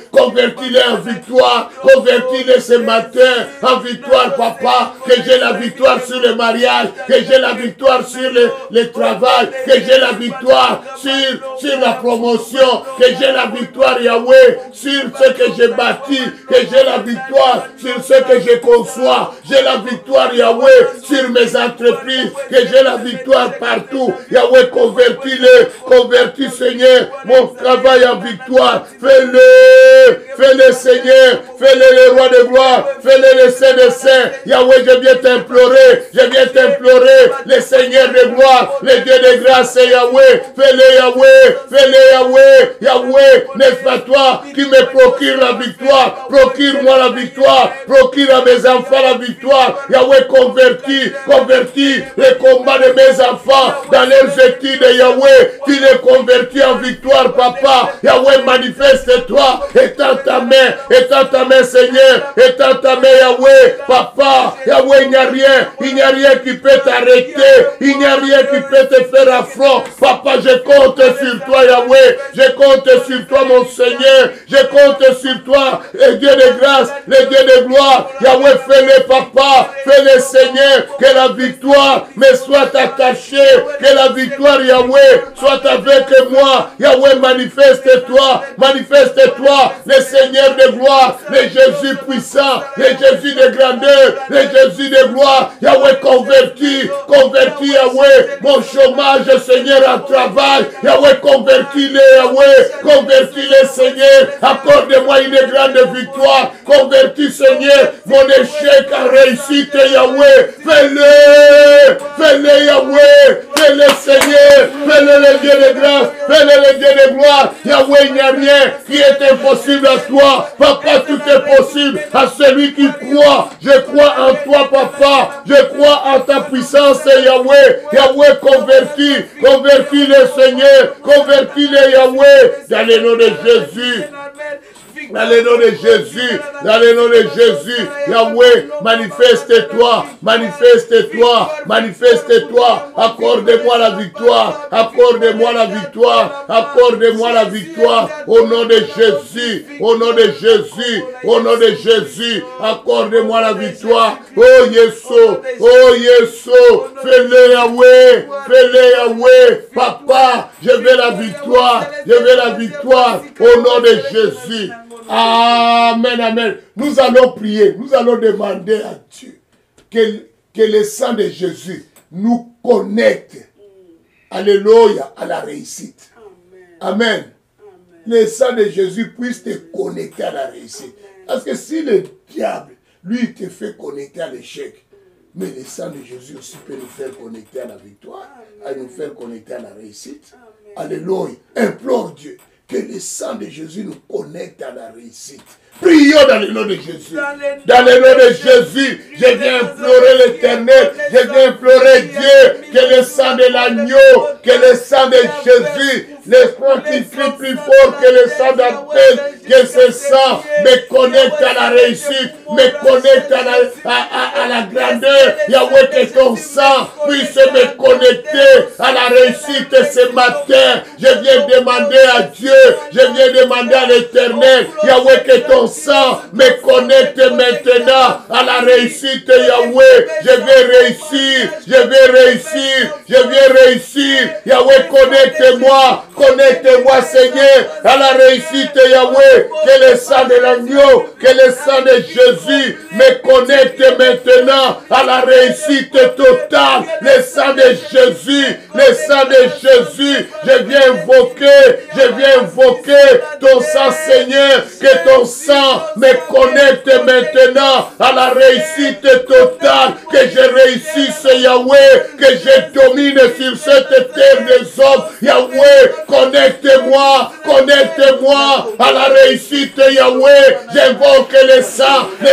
en victoire, convertis-les ce matin en victoire, papa, que j'ai la victoire sur le mariage, que j'ai la victoire sur le travail, que j'ai la victoire sur la promotion, que j'ai la victoire, Yahweh, sur ce que j'ai bâti, que j'ai la victoire sur ce que je conçois, j'ai la victoire, Yahweh, sur mes entreprises, que j'ai la victoire partout. Yahweh, convertis, Seigneur, mon travail en victoire, fais-le Seigneur, fais-le le roi de gloire, fais-le le Saint des Saints. Yahweh, je viens t'implorer, le Seigneur de gloire, le Dieu de grâce, Yahweh, fais-le Yahweh, n'est-ce pas toi qui me procure la victoire, procure-moi la victoire, procure à mes enfants la victoire. Yahweh, convertis les combats de mes enfants dans leurs études, Yahweh, tu les convertis en victoire, papa. Yahweh, manifeste-toi, étends ta main, Seigneur, étends ta main, Yahweh, papa. Yahweh, il n'y a rien qui peut t'arrêter, il n'y a rien qui peut te faire affront. Papa, je compte sur toi, Yahweh, je compte sur toi, mon Seigneur, je compte sur toi, le Dieu de grâce, le Dieu de gloire. Yahweh, fais-le, papa, fais-le, Seigneur, que la victoire me soit attachée, que la victoire, Yahweh, soit avec moi. Yahweh, manifeste-toi, le Seigneur de gloire, le Jésus puissant, le Jésus de grandeur, le Jésus de gloire. Yahweh, convertis, Yahweh, mon chômage, Seigneur, en travail. Yahweh, convertis-les, Seigneur, accorde-moi une grande victoire. Convertis, Seigneur, mon échec en réussite, Yahweh. Fais-le, Yahweh, fais-le, Seigneur, fais-le, le Dieu de grâce, fais-le, le Dieu de gloire. Yahweh, il n'y a rien qui est impossible à toi. Papa, tout est possible à celui qui croit. Je crois en toi, papa. Je crois en ta puissance, Yahweh. Yahweh, convertis-les, Seigneur. Convertis-les, Yahweh. Dans le nom de Jésus. Dans le nom de Jésus, Yahweh, manifeste-toi, accorde-moi la victoire, au nom de Jésus, accorde-moi la victoire, oh Yesu, fais-le Yahweh, papa, je veux la victoire, au nom de Jésus. Amen, amen. Nous allons prier, nous allons demander à Dieu que le sang de Jésus nous connecte. Alléluia, à la réussite. Amen. Le sang de Jésus puisse te connecter à la réussite. Parce que si le diable, lui, te fait connecter à l'échec, mais le sang de Jésus aussi peut nous faire connecter à la victoire, à nous faire connecter à la réussite. Alléluia. Implore Dieu que le sang de Jésus nous connecte à la réussite. Prions dans le nom de Jésus. Dans le nom de Jésus, je viens implorer l'Éternel. Je viens implorer Dieu que le sang de l'agneau, que le sang de Jésus, l'Esprit qui crie plus fort que le sang d'Abel, que ce sang me connecte à la réussite, me connecte à la grandeur. Yahweh, que ton sang puisse me connecter à la réussite ce matin. Je viens demander à Dieu, je viens demander à l'Éternel, Yahweh, que ton sang me connecte maintenant à la réussite, Yahweh. Je vais réussir, je vais réussir, je vais réussir. Yahweh, connecte-moi, connecte-moi, Seigneur, à la réussite, Yahweh. Que le sang de l'agneau, que le sang de Jésus me connecte maintenant à la réussite totale. Le sang de Jésus, le sang de Jésus, je viens invoquer ton sang, Seigneur, que ton sang me connecte maintenant à la réussite totale, que je réussisse, Yahweh, que je domine sur cette terre des hommes. Yahweh, connecte-moi à la réussite, Yahweh. J'invoque le sang de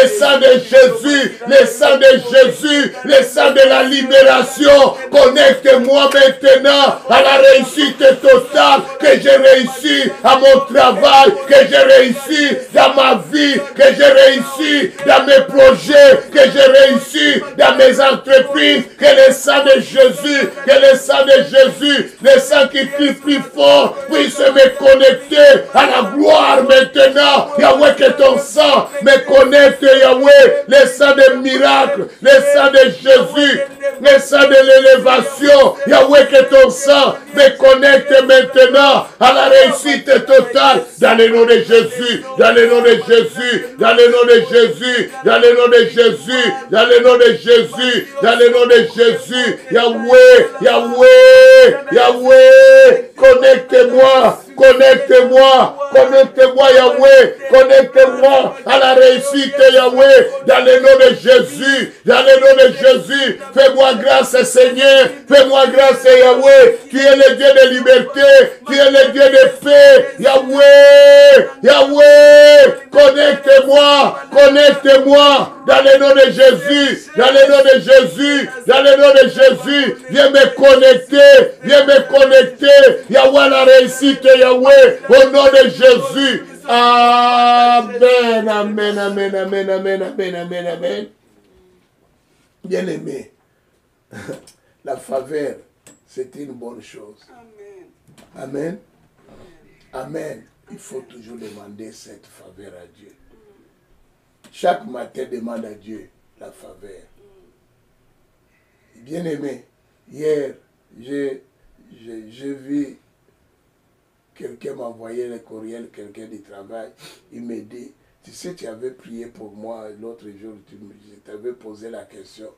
Jésus, le sang de Jésus, le sang de la libération. Connecte-moi maintenant à la réussite totale, que je réussis à mon travail, que je réussis dans ma vie, que je réussis dans mes projets, que je réussis dans mes entreprises, que le sang de Jésus, que le sang de Jésus, le sang qui crie plus fort, puisse me connecter à la gloire maintenant. Yahweh, que ton sang me connecte, Yahweh, le sang des miracles, le sang de Jésus, le sang de l'élévation. Yahweh, que ton sang me connecte maintenant à la réussite totale, dans le nom de Jésus, dans le nom de Jésus, dans le nom de Jésus, dans le nom de Jésus, dans le nom de Jésus, dans le nom de Jésus. Yahweh, Yahweh, Yahweh, connecte-moi, connecte-moi, Yahweh, connecte-moi à la réussite, Yahweh, dans le nom de Jésus, dans le nom de Jésus. Fais-moi grâce, Seigneur, fais-moi grâce, Yahweh. Tu es le Dieu de liberté, tu es le Dieu de paix, Yahweh, Yahweh, connecte-moi, dans le nom de Jésus, dans le nom de Jésus, dans le nom de Jésus. Viens me connecter, Yahweh, à la réussite, Yahweh, au nom de Jésus. Amen, amen, amen, amen, amen, amen, amen, amen. Bien-aimé, la faveur, c'est une bonne chose. Amen. Amen. Il faut toujours demander cette faveur à Dieu. Chaque matin, demande à Dieu la faveur. Bien-aimé, hier, j'ai vu quelqu'un m'envoyer le courriel, quelqu'un du travail. Il me dit, tu sais, tu avais prié pour moi l'autre jour, je t'avais posé la question,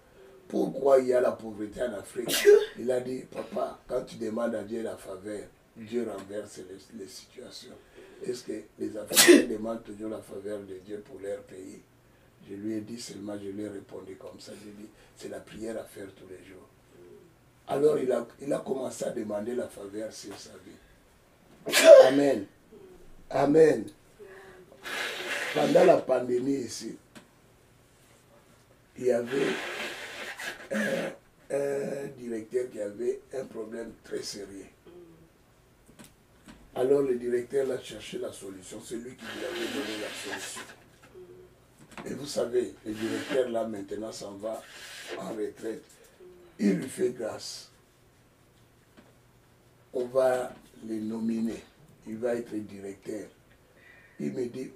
pourquoi il y a la pauvreté en Afrique? Il a dit, papa, quand tu demandes à Dieu la faveur, Dieu renverse les situations. Est-ce que les Africains demandent toujours la faveur de Dieu pour leur pays? Je lui ai dit seulement, je lui ai répondu comme ça, j'ai dit, c'est la prière à faire tous les jours. Alors il a commencé à demander la faveur sur sa vie. Amen. Amen. Pendant la pandémie ici, il y avait un directeur qui avait un problème très sérieux. Alors le directeur a cherché la solution, c'est lui qui lui avait donné la solution. Et vous savez, le directeur là maintenant s'en va en retraite. Il lui fait grâce. On va le nominer. Il va être directeur. Il me dit,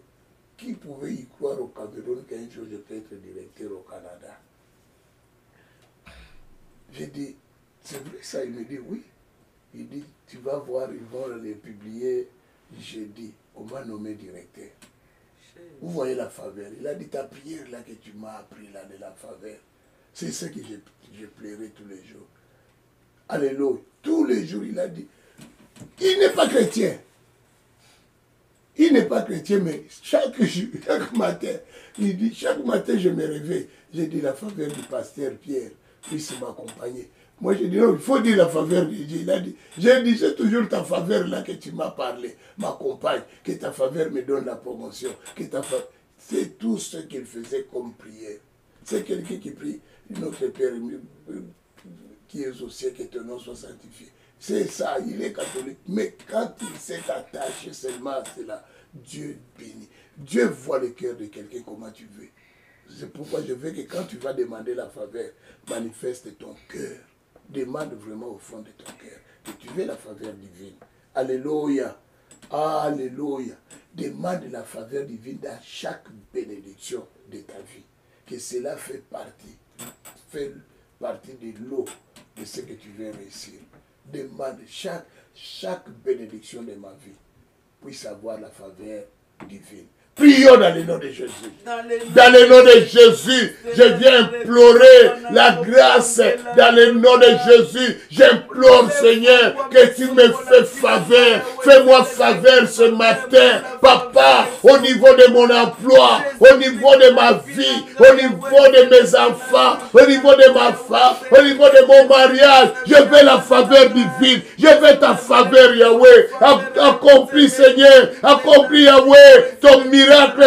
qui pouvait y croire au Cameroun qu'un jour je peux être directeur au Canada? J'ai dit, c'est vrai ça? Il me dit, oui. Il dit, tu vas voir, ils vont les publier jeudi. On m'a nommé directeur. Vous voyez la faveur. Il a dit ta prière là que tu m'as appris là de la faveur. C'est ce que je plairai tous les jours. Alléluia. Tous les jours il a dit. Il n'est pas chrétien. Il n'est pas chrétien, mais chaque matin, il dit, chaque matin je me réveille. J'ai dit la faveur du pasteur Pierre puisse m'accompagner. Moi, je dis non, il faut dire la faveur de Dieu. Il a dit, j'ai dit, c'est toujours ta faveur là que tu m'as parlé, m'accompagne, que ta faveur me donne la promotion, que ta faveur... C'est tout ce qu'il faisait comme prière. C'est quelqu'un qui prie, notre Père qui est au ciel, que ton nom soit sanctifié. C'est ça, il est catholique. Mais quand il s'est attaché seulement à cela, Dieu bénit. Dieu voit le cœur de quelqu'un comment tu veux. C'est pourquoi je veux que quand tu vas demander la faveur, manifeste ton cœur. Demande vraiment au fond de ton cœur que tu veux la faveur divine. Alléluia. Alléluia. Demande la faveur divine dans chaque bénédiction de ta vie. Que cela fait partie de l'eau de ce que tu veux réussir. Demande chaque bénédiction de ma vie puisse avoir la faveur divine. Prions dans le nom de Jésus. Dans le nom de Jésus, je viens implorer la grâce. Dans le nom de Jésus, j'implore, Seigneur, que tu me fais faveur. Fais-moi faveur ce matin, Papa, au niveau de mon emploi, au niveau de ma vie, au niveau de mes enfants, au niveau de ma femme, au niveau de mon mariage. Je veux la faveur divine. Je veux ta faveur, Yahweh. Accomplis, Seigneur. Accomplis, Yahweh, ton miracle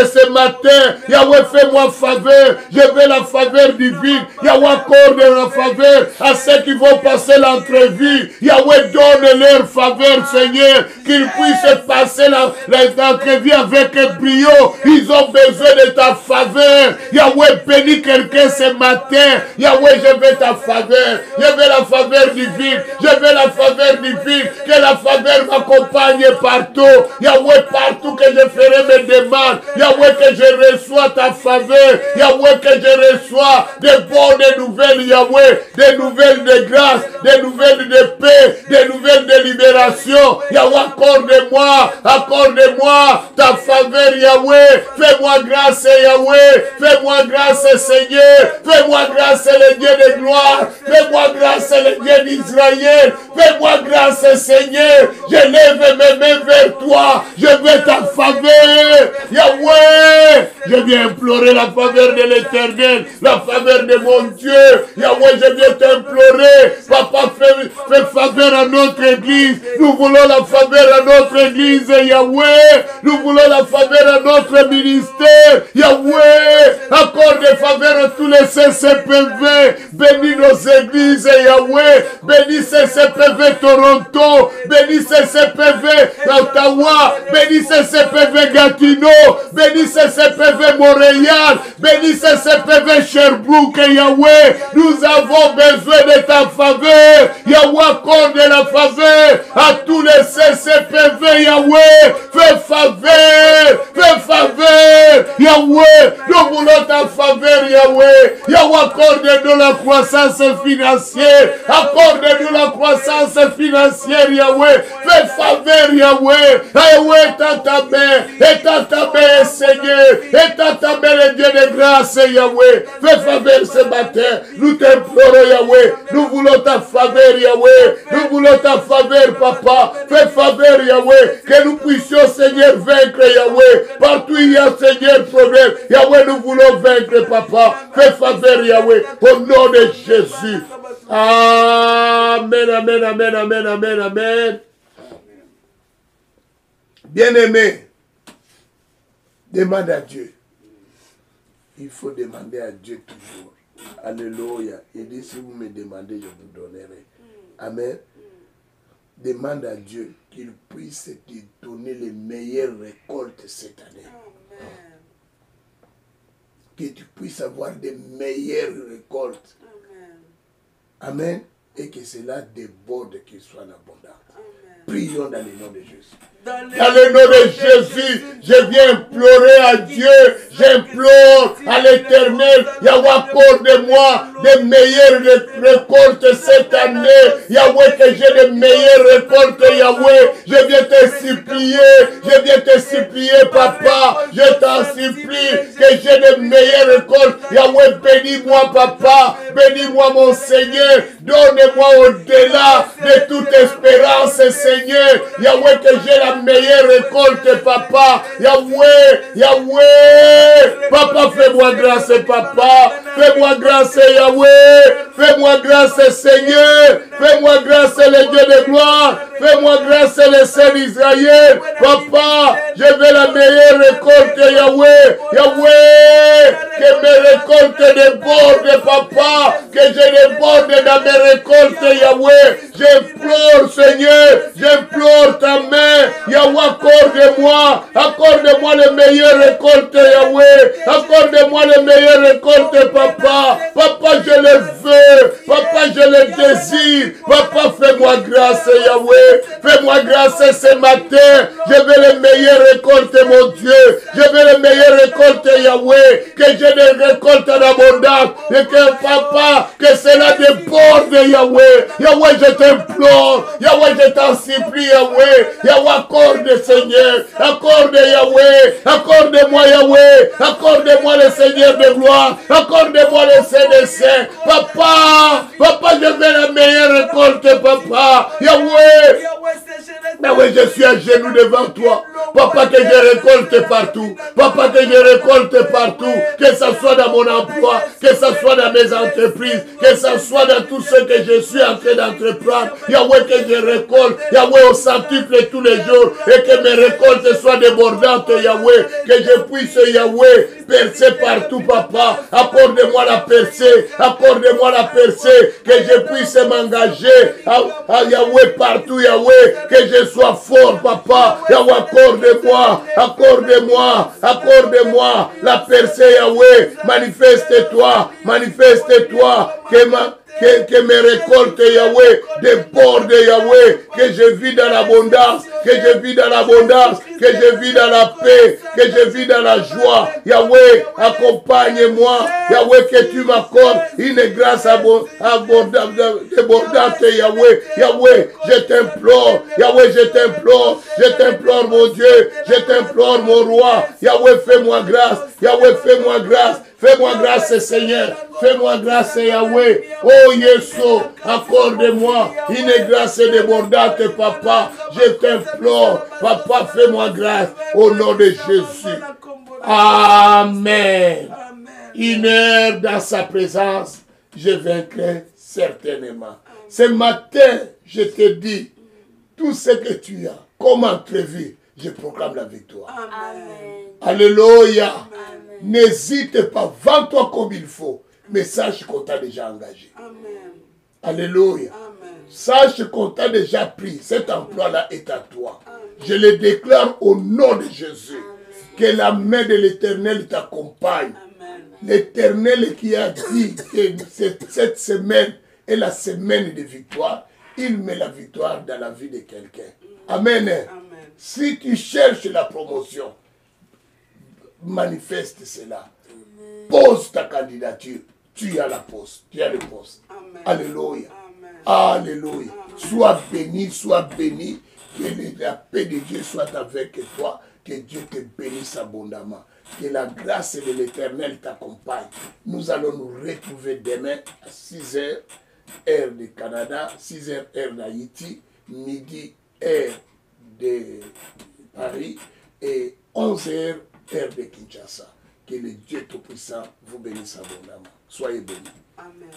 ce matin. Yahweh, fais-moi faveur. Je veux la faveur divine. Yahweh, accorde la faveur à ceux qui vont passer l'entrevue. Yahweh, donne leur faveur, Seigneur, qu'ils puissent passer l'entrevue avec brio. Ils ont besoin de ta faveur. Yahweh, bénis quelqu'un ce matin. Yahweh, je veux ta faveur. Je veux la faveur divine. Je veux la faveur divine. Que la faveur m'accompagne partout. Yahweh, partout que je ferai mes demandes. Yahweh, que je reçois ta faveur. Yahweh, que je reçois de bonnes nouvelles, Yahweh. Des nouvelles de grâce, des nouvelles de paix, des nouvelles de libération. Yahweh, accorde-moi ta faveur, Yahweh. Fais-moi grâce, Yahweh. Fais-moi grâce, Seigneur. Fais-moi grâce, le Dieu de gloire. Fais-moi grâce, le Dieu d'Israël. Fais-moi grâce, Seigneur. Je lève mes mains vers toi. Je veux ta faveur. Yahweh, je viens implorer la faveur de l'Éternel, la faveur de mon Dieu. Yahweh, je viens t'implorer. Papa, fais faveur à notre église. Nous voulons la faveur à notre église, Yahweh. Nous voulons la faveur à notre ministère. Yahweh, accorde faveur à tous les CCPV. Bénis nos églises, Yahweh. Bénis CCPV Toronto. Bénis CCPV Ottawa. Bénis CCPV Gatineau. Bénis CCPV Montréal. Bénis CCPV Sherbrooke, Yahweh. Nous avons besoin de ta faveur. Yahweh, accorde la faveur à tous les CCPV, Yahweh. Fais faveur. Fais faveur. Yahweh, nous voulons ta faveur, Yahweh. Yahweh, accorde-nous la croissance financière. Accorde-nous la croissance financière, Yahweh. Fais faveur, Yahweh. Yahweh, étends ta main. Étends ta main, Seigneur. Étends ta main, le Dieu de grâce, Yahweh. Fais faveur ce matin. Nous t'implorons, Yahweh. Nous voulons ta faveur, Yahweh. Nous voulons ta faveur, Papa. Fais faveur, Yahweh. Que nous puissions, Seigneur, vaincre, Yahweh. Partout il y a, Seigneur, problème. Yahweh, nous voulons vaincre, Papa. Fais faveur, Yahweh. Au nom de Jésus. Amen, amen, amen, amen, amen, amen. Bien-aimé, demande à Dieu. Il faut demander à Dieu toujours. Alléluia. Il dit, si vous me demandez, je vous donnerai. Amen. Demande à Dieu qu'il puisse te donner les meilleures récoltes cette année. Amen. Que tu puisses avoir des meilleures récoltes. Amen. Amen. Et que cela déborde, qu'il soit en abondance. Amen. Prions dans le nom de Jésus. Dans le nom de Jésus, je viens implorer à Dieu, j'implore à l'Éternel, Yahweh, accorde-moi de meilleures récoltes cette année. Yahweh, que j'ai de meilleures récoltes, Yahweh. Je viens te supplier, Papa. Je t'en supplie que j'ai de meilleures récoltes. Yahweh, bénis-moi, Papa. Bénis-moi, mon Seigneur. Donne-moi au-delà de toute espérance, Seigneur. Yahweh, que j'ai la meilleure récolte, Papa. Yahweh. Papa, fais-moi grâce, Papa. Fais-moi grâce, Yahweh. Fais-moi grâce, Seigneur. Fais-moi grâce, le Dieu de gloire. Fais-moi grâce, le Saint d'Israël. Papa, je veux la meilleure récolte, Yahweh. Que mes récoltes débordent, Papa. Que je déborde dans mes récoltes, Yahweh. J'implore, Seigneur. J'implore ta main. Yahweh, accorde-moi les meilleures récoltes, Yahweh. Accorde-moi les meilleures récoltes, Papa. Papa, je le veux. Papa, je le désire. Papa, fais-moi grâce, Yahweh. Fais-moi grâce ce matin. Je veux les meilleures récoltes, mon Dieu. Je veux les meilleures récoltes, Yahweh. Que j'ai des récoltes en abondance. Et que, Papa, que cela déborde, Yahweh. Yahweh, je t'implore. Yahweh, je t'en supplie, Yahweh. Yahweh, accorde, Seigneur. Accorde, Yahweh. Accorde-moi, Yahweh. Accorde-moi le Seigneur de gloire. Accorde-moi le Saint des saints. Papa, je veux la meilleure récolte, Papa. Yahweh. Yahweh, je suis à genoux devant toi. Papa, que je récolte partout. Papa, que je récolte partout. Que ce soit dans mon emploi, que ce soit dans mes entreprises, que ce soit dans tout ce que je suis en train d'entreprendre. Yahweh, que je récolte. Yahweh, au centuple tous les jours. Et que mes récoltes soient débordantes, Yahweh. Que je puisse, Yahweh, percer partout, Papa. Accorde-moi la percée. Accorde-moi la percée. Que je puisse m'engager à Yahweh partout, Yahweh. Que je sois fort, Papa. Yahweh, accorde-moi la percée, Yahweh. Manifeste-toi. Que mes récoltes, Yahweh, débordent, Yahweh. Que je vis dans l'abondance. Que je vis dans l'abondance. Que je vis dans la paix. Que je vis dans la joie. Yahweh, accompagne-moi. Yahweh, que tu m'accordes une grâce débordante, Yahweh. Yahweh, je t'implore. Yahweh, je t'implore. Je t'implore, mon Dieu. Je t'implore, mon roi. Yahweh, fais-moi grâce. Yahweh, fais-moi grâce. Fais-moi grâce, Seigneur. Fais-moi grâce, Yahweh. Oh, Yesu, accorde-moi une grâce débordante, Papa. Je t'implore. Papa, fais-moi grâce. Au nom de Jésus. Amen. Une heure dans sa présence, je vaincrai certainement. Ce matin, je te dis, tout ce que tu as, comme entrevu, je proclame la victoire. Amen. Alléluia. N'hésite pas, vends-toi comme il faut, mais sache qu'on t'a déjà engagé. Amen. Alléluia. Amen. Sache qu'on t'a déjà pris. Cet emploi-là est à toi. Amen. Je le déclare au nom de Jésus. Amen. Que la main de l'Éternel t'accompagne. L'Éternel qui a dit que cette semaine est la semaine de victoire, il met la victoire dans la vie de quelqu'un. Amen. Amen. Si tu cherches la promotion, manifeste cela. Amen. Pose ta candidature. Tu as la poste. Tu as le poste. Amen. Alléluia. Amen. Alléluia. Amen. Sois béni. Que la paix de Dieu soit avec toi. Que Dieu te bénisse abondamment. Que la grâce de l'Éternel t'accompagne. Nous allons nous retrouver demain à 6h, heure du Canada, 6h, heure d'Haïti, midi, heure de Paris et 11h, heure de Kinshasa. Que le Dieu Tout-Puissant vous bénisse abondamment. Soyez bénis. Amen.